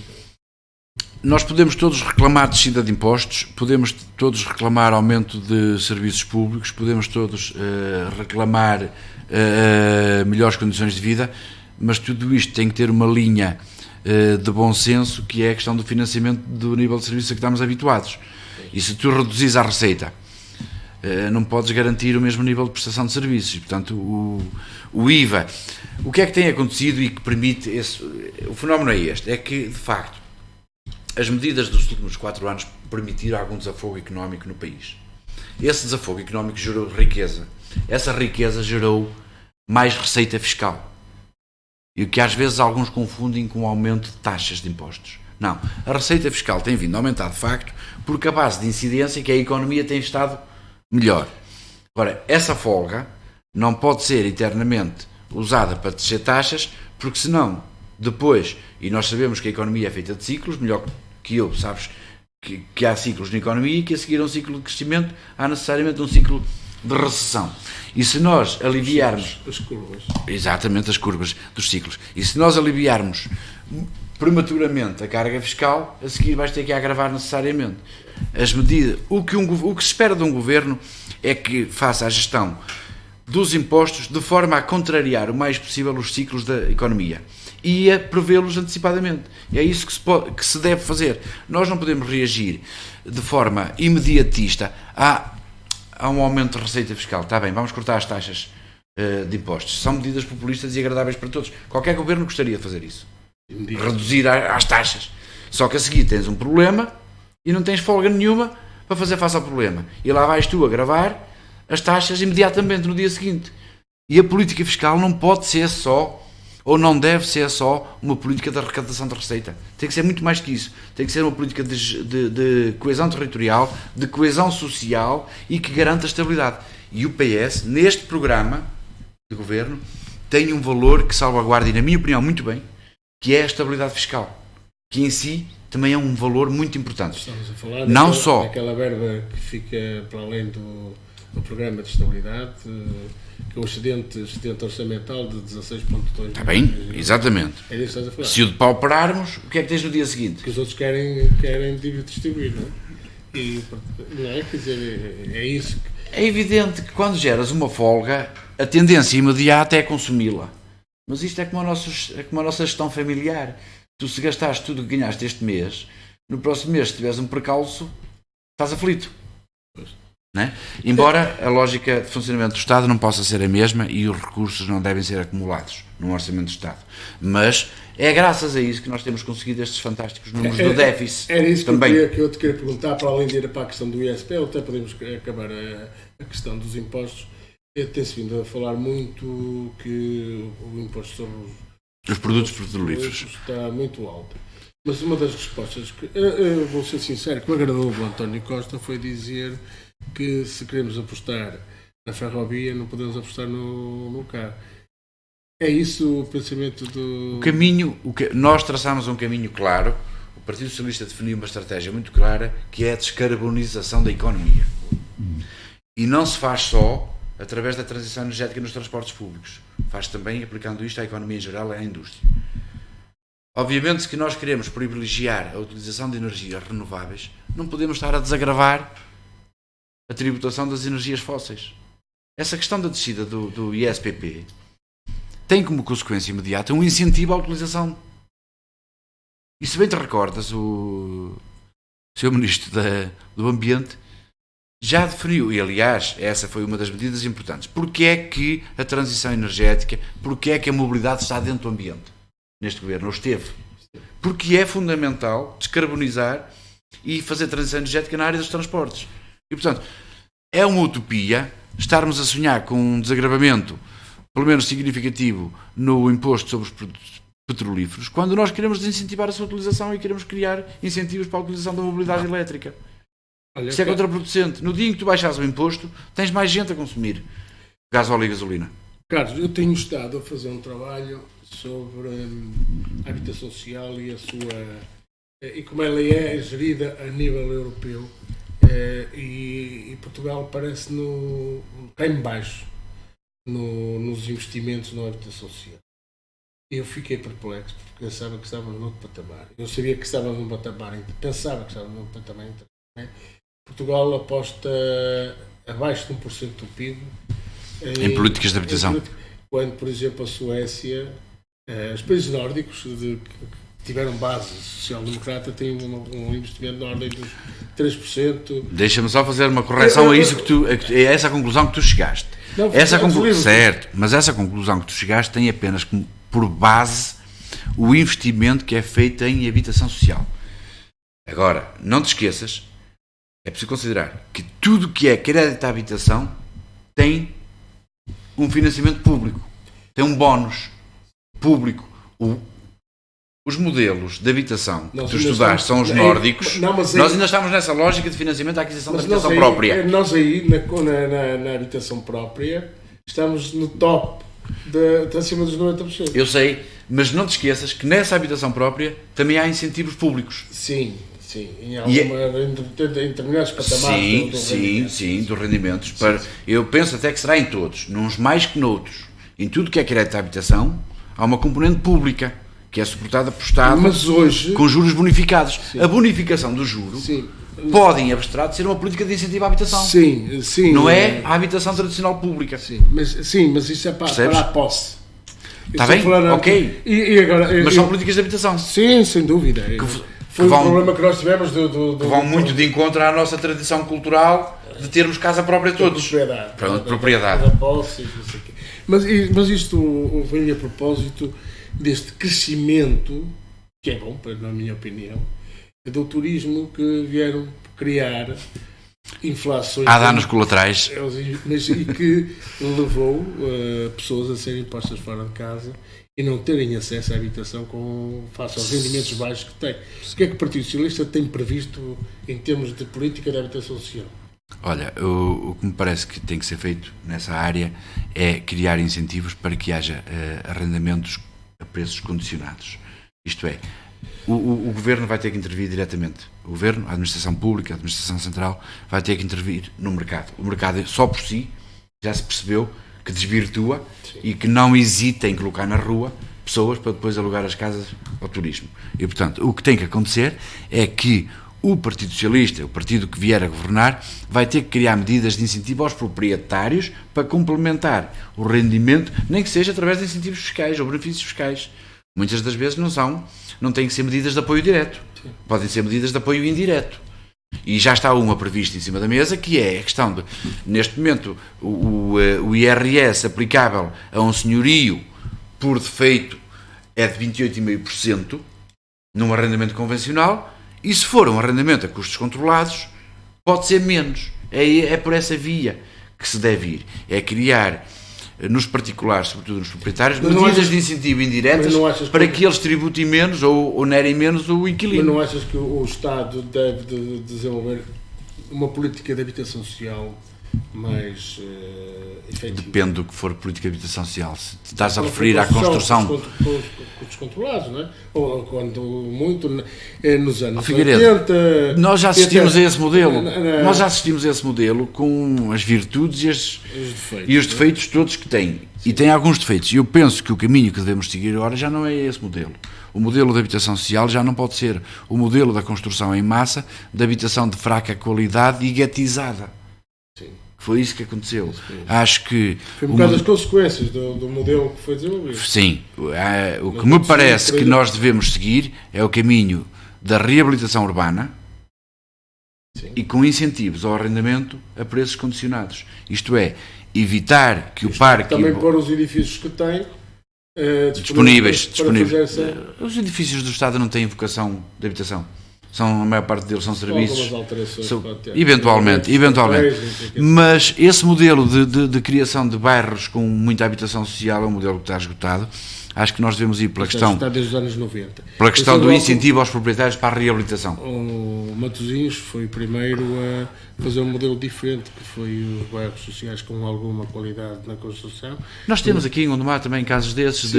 Nós podemos todos reclamar descida de impostos, podemos todos reclamar aumento de serviços públicos, podemos todos reclamar melhores condições de vida, mas tudo isto tem que ter uma linha de bom senso, que é a questão do financiamento do nível de serviço a que estamos habituados. E se tu reduzis a receita, não podes garantir o mesmo nível de prestação de serviços. E, portanto, o IVA, o que é que tem acontecido e que permite o fenómeno é este, é que, de facto, as medidas dos últimos 4 anos permitiram algum desafogo económico no país. Esse desafogo económico gerou riqueza. Essa riqueza gerou mais receita fiscal. E o que às vezes alguns confundem com o aumento de taxas de impostos. Não, a receita fiscal tem vindo a aumentar de facto porque a base de incidência que a economia tem estado melhor. Agora, essa folga não pode ser eternamente usada para descer taxas, porque senão, depois, e nós sabemos que a economia é feita de ciclos, melhor que eu, sabes que há ciclos na economia e que a seguir a um ciclo de crescimento há necessariamente um ciclo de recessão. E se nós aliviarmos... As curvas. Exatamente, as curvas dos ciclos. E se nós aliviarmos prematuramente a carga fiscal, a seguir vais ter que agravar necessariamente. As medidas... O que se espera de um governo é que faça a gestão dos impostos de forma a contrariar o mais possível os ciclos da economia e a prevê-los antecipadamente. É isso que se deve fazer. Nós não podemos reagir de forma imediatista a um aumento de receita fiscal. Está bem, vamos cortar as taxas de impostos. São medidas populistas e agradáveis para todos. Qualquer governo gostaria de fazer isso. Reduzir as taxas. Só que a seguir tens um problema e não tens folga nenhuma para fazer face ao problema. E lá vais tu agravar as taxas imediatamente no dia seguinte. E a política fiscal não pode ser só, ou não deve ser só, uma política de arrecadação de receita. Tem que ser muito mais que isso. Tem que ser uma política de coesão territorial, de coesão social e que garanta a estabilidade. E o PS, neste programa de governo, tem um valor que salvaguarda, e na minha opinião muito bem, que é a estabilidade fiscal, que em si também é um valor muito importante. Estamos a falar não só daquela verba que fica para além no programa de estabilidade, que é um excedente orçamental de 16,2 Está bem? Exatamente. É isso que estás a falar. Se o depauperarmos, o que é que tens no dia seguinte? Que os outros querem distribuir, não é? E, não é? Quer dizer, é isso que... É evidente que quando geras uma folga, a tendência imediata é consumi-la. Mas isto é como a nossa gestão familiar. Tu, se gastaste tudo o que ganhaste este mês, no próximo mês, se tiveres um percalço, estás aflito. Não é? Embora a lógica de funcionamento do Estado não possa ser a mesma e os recursos não devem ser acumulados num orçamento do Estado. Mas é graças a isso que nós temos conseguido estes fantásticos números do déficit. Era isso também. Que eu te queria perguntar, para além de ir para a questão do ISP, ou até podemos acabar a questão dos impostos. Tem-se vindo a falar muito que o imposto sobre os produtos petrolíferos está muito alto. Mas uma das respostas que, eu vou ser sincero, que me agradou o António Costa foi dizer que se queremos apostar na ferrovia, não podemos apostar no carro. É isso o pensamento do... Nós traçámos um caminho claro, o Partido Socialista definiu uma estratégia muito clara, que é a descarbonização da economia. E não se faz só através da transição energética nos transportes públicos. Faz também aplicando isto à economia em geral e à indústria. Obviamente que nós queremos privilegiar a utilização de energias renováveis, não podemos estar a desagravar a tributação das energias fósseis. Essa questão da descida do ISPP tem como consequência imediata um incentivo à utilização. E se bem te recordas, o Sr. Ministro do Ambiente já definiu, e aliás, essa foi uma das medidas importantes. Porque é que a transição energética, porque é que a mobilidade está dentro do ambiente? Neste governo, ou esteve. Porque é fundamental descarbonizar e fazer transição energética na área dos transportes. E, portanto, é uma utopia estarmos a sonhar com um desagravamento, pelo menos significativo, no imposto sobre os produtos petrolíferos, quando nós queremos desincentivar a sua utilização e queremos criar incentivos para a utilização da mobilidade elétrica. Olha, isso é contraproducente. No dia em que tu baixas o imposto, tens mais gente a consumir gasóleo e gasolina. Carlos, eu tenho estado a fazer um trabalho sobre a habitação social e a sua e como ela é gerida a nível europeu, e Portugal parece cá em baixo nos investimentos na habitação social. Eu fiquei perplexo porque pensava que estávamos noutro patamar. Eu sabia que estávamos num patamar, pensava que estávamos num patamar interessante. Portugal aposta abaixo de 1% do PIB em políticas de habitação. Quando, por exemplo, a Suécia, os países nórdicos que tiveram base social-democrata têm um investimento na ordem dos 3%. Deixa-me só fazer uma correção a isso é essa a conclusão que tu chegaste. Não, certo, mas essa conclusão que tu chegaste tem apenas por base o investimento que é feito em habitação social. Agora, não te esqueças, é preciso considerar que tudo que é crédito à habitação tem um financiamento público, tem um bónus público. Os modelos de habitação que tu estudaste são os nórdicos. Nós ainda estamos nessa lógica de financiamento da aquisição da habitação própria. Nós aí, na habitação própria, estamos no top, acima dos 90%. Eu sei, mas não te esqueças que nessa habitação própria também há incentivos públicos. Sim, em determinados patamares. Sim, dos rendimentos. Eu penso até que será em todos, nos mais que noutros. Em tudo que é crédito à habitação, há uma componente pública, que é suportada por Estado, mas hoje, com juros bonificados. Sim. A bonificação do juro pode, em abstrato, ser uma política de incentivo à habitação. Sim. Não é a habitação tradicional pública. Sim, mas isso é para a posse. Está bem? Ok. Mas são políticas de habitação. Sim, sem dúvida. Foi um problema que nós tivemos que vão muito de encontro à nossa tradição cultural de termos casa própria todos. Propriedade. Da posse, não sei o quê. Mas isto vem a propósito deste crescimento, que é bom, na minha opinião, do turismo, que vieram criar inflações... Há danos colaterais. E que levou pessoas a serem postas fora de casa e não terem acesso à habitação face aos rendimentos baixos que têm. O que é que o Partido Socialista tem previsto em termos de política de habitação social? Olha, o que me parece que tem que ser feito nessa área é criar incentivos para que haja arrendamentos a preços condicionados. Isto é, o Governo vai ter que intervir diretamente. O Governo, a Administração Pública, a Administração Central, vai ter que intervir no mercado. O mercado, só por si, já se percebeu que desvirtua e que não hesita em colocar na rua pessoas para depois alugar as casas ao turismo. E, portanto, o que tem que acontecer é que o Partido Socialista, o partido que vier a governar, vai ter que criar medidas de incentivo aos proprietários para complementar o rendimento, nem que seja através de incentivos fiscais ou benefícios fiscais. Muitas das vezes não têm que ser medidas de apoio direto, podem ser medidas de apoio indireto. E já está uma prevista em cima da mesa, que é a questão de, neste momento, o IRS aplicável a um senhorio, por defeito, é de 28,5% num arrendamento convencional, e se for um arrendamento a custos controlados, pode ser menos. É por essa via que se deve ir. É criar nos particulares, sobretudo nos proprietários, medidas de incentivo indiretas para que eles tributem menos ou onerem menos o inquilino. Mas não achas que o Estado deve desenvolver uma política de habitação social mais efetiva? Depende do que for política de habitação social. Se estás a referir à construção... Custos controlados, não é? Ou quando muito nos anos Figueiredo, 80... Nós já assistimos a esse modelo. Nós já assistimos a esse modelo com as virtudes e os defeitos todos que tem. E tem alguns defeitos. E eu penso que o caminho que devemos seguir agora já não é esse modelo. O modelo de habitação social já não pode ser o modelo da construção em massa, de habitação de fraca qualidade e guetizada. Sim. Foi isso que aconteceu. Acho que... Foi um bocado das consequências do modelo que foi desenvolvido. Sim. O que me parece que nós devemos seguir é o caminho da reabilitação urbana. Sim. E com incentivos ao arrendamento a preços condicionados. Isto é, evitar que o parque... Também pôr os edifícios que tem disponíveis. Os edifícios do Estado não têm vocação de habitação. A maior parte deles são serviços. Eventualmente. Mas esse modelo de criação de bairros com muita habitação social é um modelo que está esgotado. Acho que nós devemos ir pela questão... Está desde os anos 90. Pela questão do incentivo aos proprietários para a reabilitação. O Matosinhos foi o primeiro a fazer um modelo diferente, que foi os bairros sociais com alguma qualidade na construção. Nós temos aqui em Gondomar também casos desses,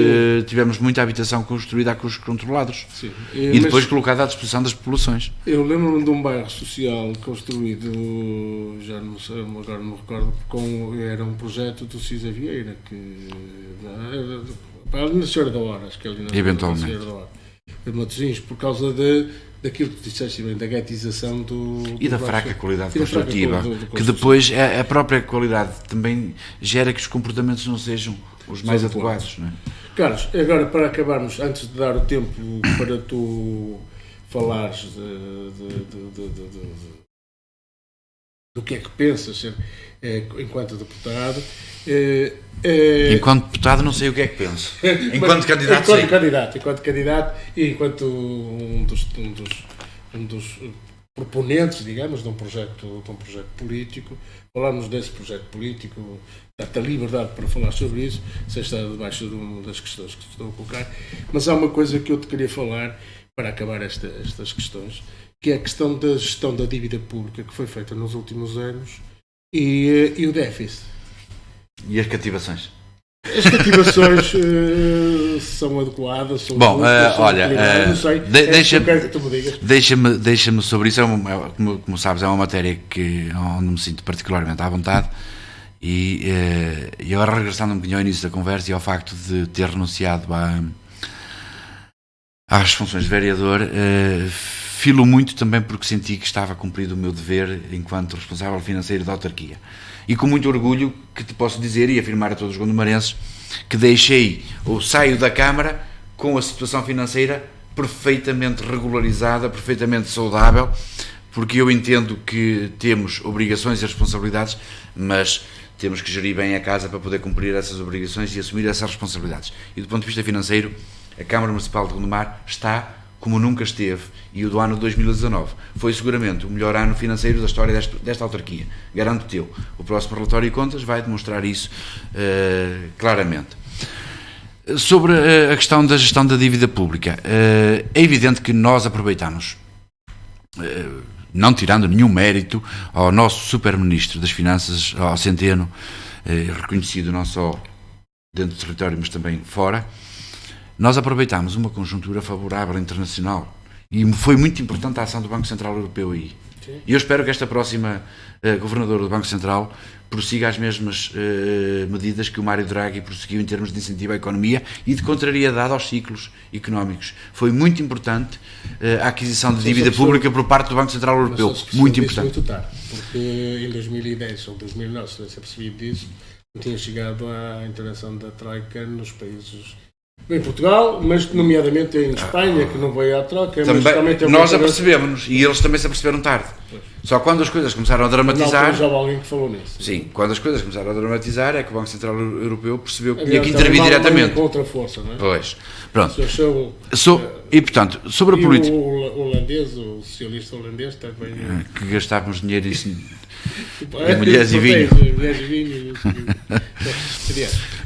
tivemos muita habitação construída a custos controlados. Sim. E depois colocada à disposição das populações. Eu lembro-me de um bairro social construído, já não sei, agora não me recordo, era um projeto do Cisa Vieira, que... ali na Senhora da Hora, acho que ali na eventualmente. Senhora da Hora, de Matosinhos, por causa daquilo que disseste bem, da guetização e da fraca qualidade construtiva, que depois a própria qualidade também gera que os comportamentos não sejam os mais adequados. Não é? Carlos, agora para acabarmos, antes de dar o tempo para tu falares do que é que pensas enquanto deputado. Enquanto deputado não sei o que é que penso. Enquanto candidato sei. Enquanto candidato e enquanto um dos proponentes, digamos, de um projeto político, falamos desse projeto político, dá-te a liberdade para falar sobre isso, se está debaixo de uma das questões que te estou a colocar, mas há uma coisa que eu te queria falar para acabar estas questões, que é a questão da gestão da dívida pública que foi feita nos últimos anos e o déficit. E as cativações? As cativações são adequadas, são bom, olha, não sei, deixa-me sobre isso, como sabes, é uma matéria onde me sinto particularmente à vontade e agora regressando um bocadinho ao início da conversa e ao facto de ter renunciado às funções de vereador, filo muito também porque senti que estava cumprido o meu dever enquanto responsável financeiro da autarquia. E com muito orgulho que te posso dizer e afirmar a todos os gondomarenses que saio da Câmara com a situação financeira perfeitamente regularizada, perfeitamente saudável, porque eu entendo que temos obrigações e responsabilidades, mas temos que gerir bem a casa para poder cumprir essas obrigações e assumir essas responsabilidades. E do ponto de vista financeiro, a Câmara Municipal de Gondomar está como nunca esteve, e o do ano 2019 foi seguramente o melhor ano financeiro da história desta autarquia. Garanto-te eu. O próximo relatório de contas vai demonstrar isso claramente. Sobre a questão da gestão da dívida pública, é evidente que nós aproveitamos, não tirando nenhum mérito ao nosso super-ministro das Finanças, ao Centeno, reconhecido não só dentro do território, mas também fora. nós aproveitámos uma conjuntura favorável internacional e foi muito importante a ação do Banco Central Europeu aí. E eu espero que esta próxima governadora do Banco Central prossiga as mesmas medidas que o Mário Draghi prosseguiu em termos de incentivo à economia e de contrariedade aos ciclos económicos. Foi muito importante a aquisição de dívida pública por parte do Banco Central Europeu. Muito importante. Muito tarde, porque em 2010 ou 2009, se não se percebido disso, não tinha chegado à intervenção da Troika nos países... Em Portugal, mas nomeadamente em Espanha, que não veio à troca. Também, nós apercebemos-nos e eles também se aperceberam tarde. Pois. Só quando as coisas começaram a dramatizar. Já houve alguém que falou nisso. Sim, quando as coisas começaram a dramatizar é que o Banco Central Europeu percebeu que tinha que intervir diretamente. Com outra força, não é? Pois. Pronto. E portanto, sobre a política. O holandês, o socialista holandês, também. Que gastávamos dinheiro em mulheres e vinho.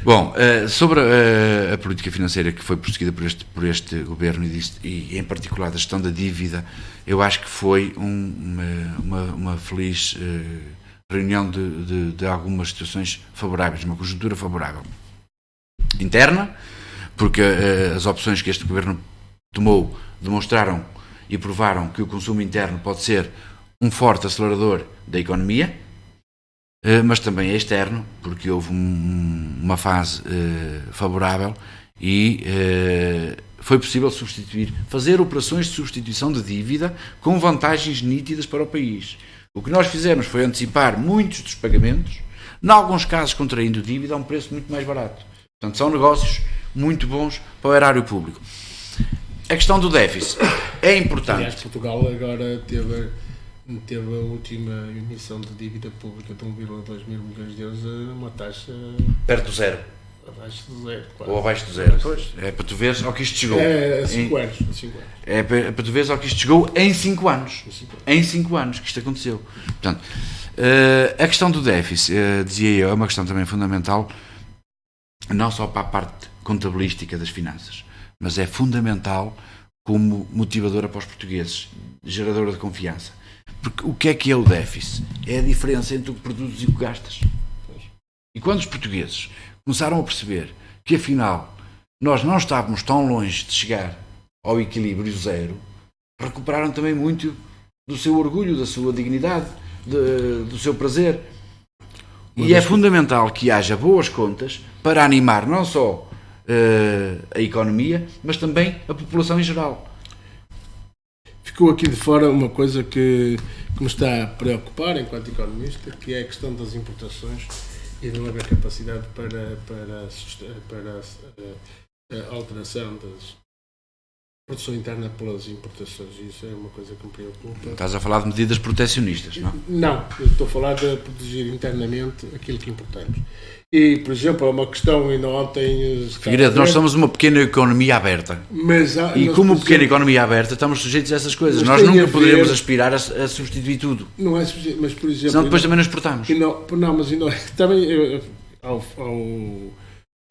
Bom, sobre a política financeira que foi prosseguida por este governo e em particular da gestão da dívida, eu acho que foi uma feliz reunião de algumas situações favoráveis, uma conjuntura favorável. Interna, porque as opções que este governo tomou demonstraram e provaram que o consumo interno pode ser um forte acelerador da economia, mas também é externo, porque houve uma fase favorável e foi possível fazer operações de substituição de dívida com vantagens nítidas para o país. O que nós fizemos foi antecipar muitos dos pagamentos, em alguns casos contraindo dívida a um preço muito mais barato. Portanto, são negócios muito bons para o erário público. A questão do déficit é importante. Aliás, Portugal agora teve a última emissão de dívida pública de 1,2 mil milhões de euros a uma taxa... Perto do zero. Abaixo do zero, quase. Ou abaixo do zero. Pois. É para tu veres ao que isto chegou. É, 5 anos. É para tu veres ao que isto chegou em 5 anos. Em 5 anos que isto aconteceu. Portanto, a questão do déficit, dizia eu, é uma questão também fundamental, não só para a parte contabilística das finanças, mas é fundamental como motivadora para os portugueses, geradora de confiança. Porque o que é o déficit? É a diferença entre o que produzes e o que gastas. E quando os portugueses começaram a perceber que, afinal, nós não estávamos tão longe de chegar ao equilíbrio zero, recuperaram também muito do seu orgulho, da sua dignidade, do seu prazer. E é fundamental que haja boas contas para animar não só a economia, mas também a população em geral. Ficou aqui de fora uma coisa que me está a preocupar enquanto economista, que é a questão das importações e de não haver capacidade para a alteração das produção interna pelas importações. Isso é uma coisa que me preocupa. Estás a falar de medidas proteccionistas, não? Não, eu estou a falar de produzir internamente aquilo que importamos. E, por exemplo, é uma questão, ainda ontem... Figueiredo, nós somos uma pequena economia aberta. E como pequena economia aberta, estamos sujeitos a essas coisas. Nós nunca poderemos aspirar a substituir tudo. Não é substituir, mas, por exemplo... Senão depois também nos exportamos. Mas também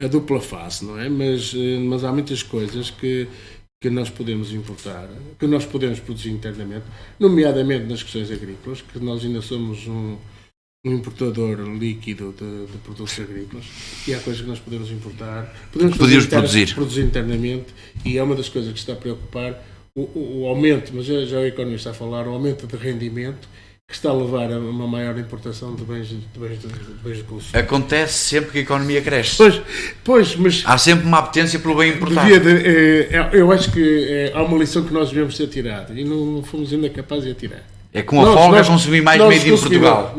a dupla face, não é? Mas há muitas coisas que nós podemos importar, que nós podemos produzir internamente, nomeadamente nas questões agrícolas, que nós ainda somos um importador líquido de produtos agrícolas, e há coisas que nós podemos importar, podemos produzir internamente, e é uma das coisas que está a preocupar o aumento, mas já o economista está a falar, o aumento de rendimento, que está a levar a uma maior importação de bens de consumo. Acontece sempre que a economia cresce. Pois, mas... Há sempre uma apetência pelo bem importado. Eu acho que há uma lição que nós devemos ter tirado, e não fomos ainda capazes de tirar. É com a folga consumir mais made in Portugal.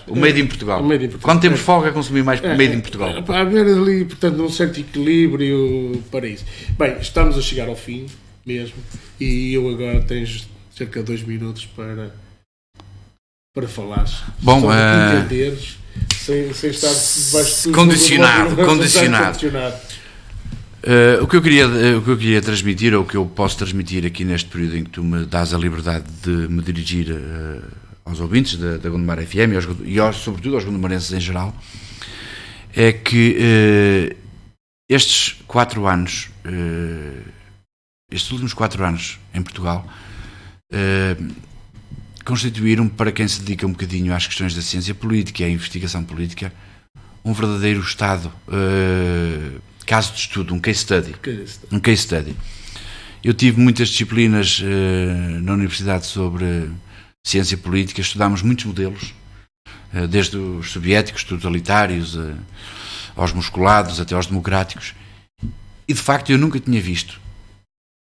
O made in Portugal. Quando temos folga, consumir mais made in Portugal. Para haver ali, portanto, um certo equilíbrio para isso. Bem, estamos a chegar ao fim mesmo, e eu agora tens cerca de 2 minutos para falares. Bom, entenderes, sem estar debaixo de condicionado. O que eu queria transmitir, ou o que eu posso transmitir aqui neste período em que tu me dás a liberdade de me dirigir aos ouvintes da Gondomar FM e sobretudo aos gondomarenses em geral, é que estes 4 anos, estes últimos 4 anos em Portugal, constituíram, para quem se dedica um bocadinho às questões da ciência política e à investigação política, um verdadeiro estado caso de estudo, um case study. Eu tive muitas disciplinas na universidade sobre ciência política, estudámos muitos modelos, desde os soviéticos, totalitários, aos musculados, até aos democráticos, e de facto eu nunca tinha visto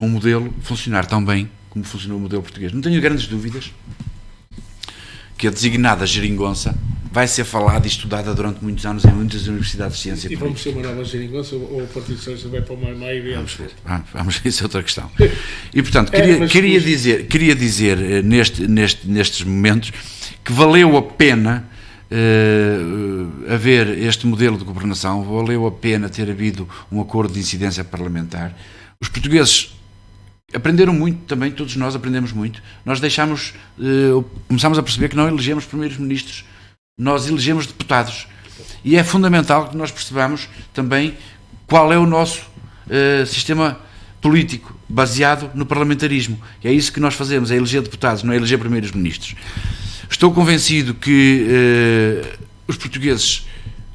um modelo funcionar tão bem como funcionou o modelo português. Não tenho grandes dúvidas que a designada geringonça vai ser falada e estudada durante muitos anos em muitas universidades de ciência política. E vamos ser uma nova geringonça ou o Partido Socialista vai para uma maioria? Vamos ver, isso é outra questão. E portanto, queria dizer nestes momentos que valeu a pena haver este modelo de governação, valeu a pena ter havido um acordo de incidência parlamentar. Os portugueses aprenderam muito também, todos nós aprendemos muito. Nós começámos a perceber que não elegemos primeiros ministros, nós elegemos deputados. E é fundamental que nós percebamos também qual é o nosso sistema político baseado no parlamentarismo. E é isso que nós fazemos, é eleger deputados, não é eleger primeiros ministros. Estou convencido que os portugueses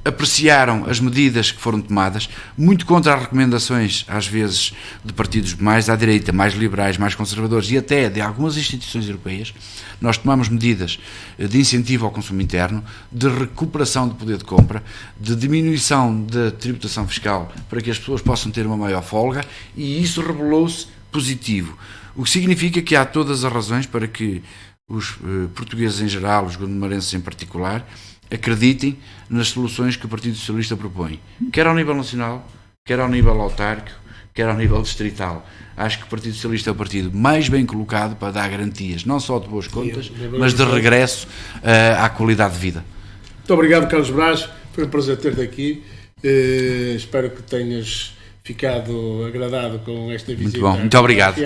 apreciaram as medidas que foram tomadas, muito contra as recomendações, às vezes, de partidos mais à direita, mais liberais, mais conservadores e até de algumas instituições europeias. Nós tomamos medidas de incentivo ao consumo interno, de recuperação do poder de compra, de diminuição da tributação fiscal para que as pessoas possam ter uma maior folga, e isso revelou-se positivo. O que significa que há todas as razões para que os portugueses em geral, os gondomarenses em particular, acreditem nas soluções que o Partido Socialista propõe, quer ao nível nacional, quer ao nível autárquico, quer ao nível distrital. Acho que o Partido Socialista é o partido mais bem colocado para dar garantias, não só de boas contas, mas de regresso à qualidade de vida. Muito obrigado, Carlos Braz, foi um prazer ter-te aqui. Espero que tenhas ficado agradado com esta visita. Muito bom, muito obrigado.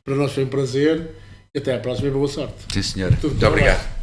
Para nós foi um prazer e até à próxima e boa sorte. Sim, senhora. Muito obrigado.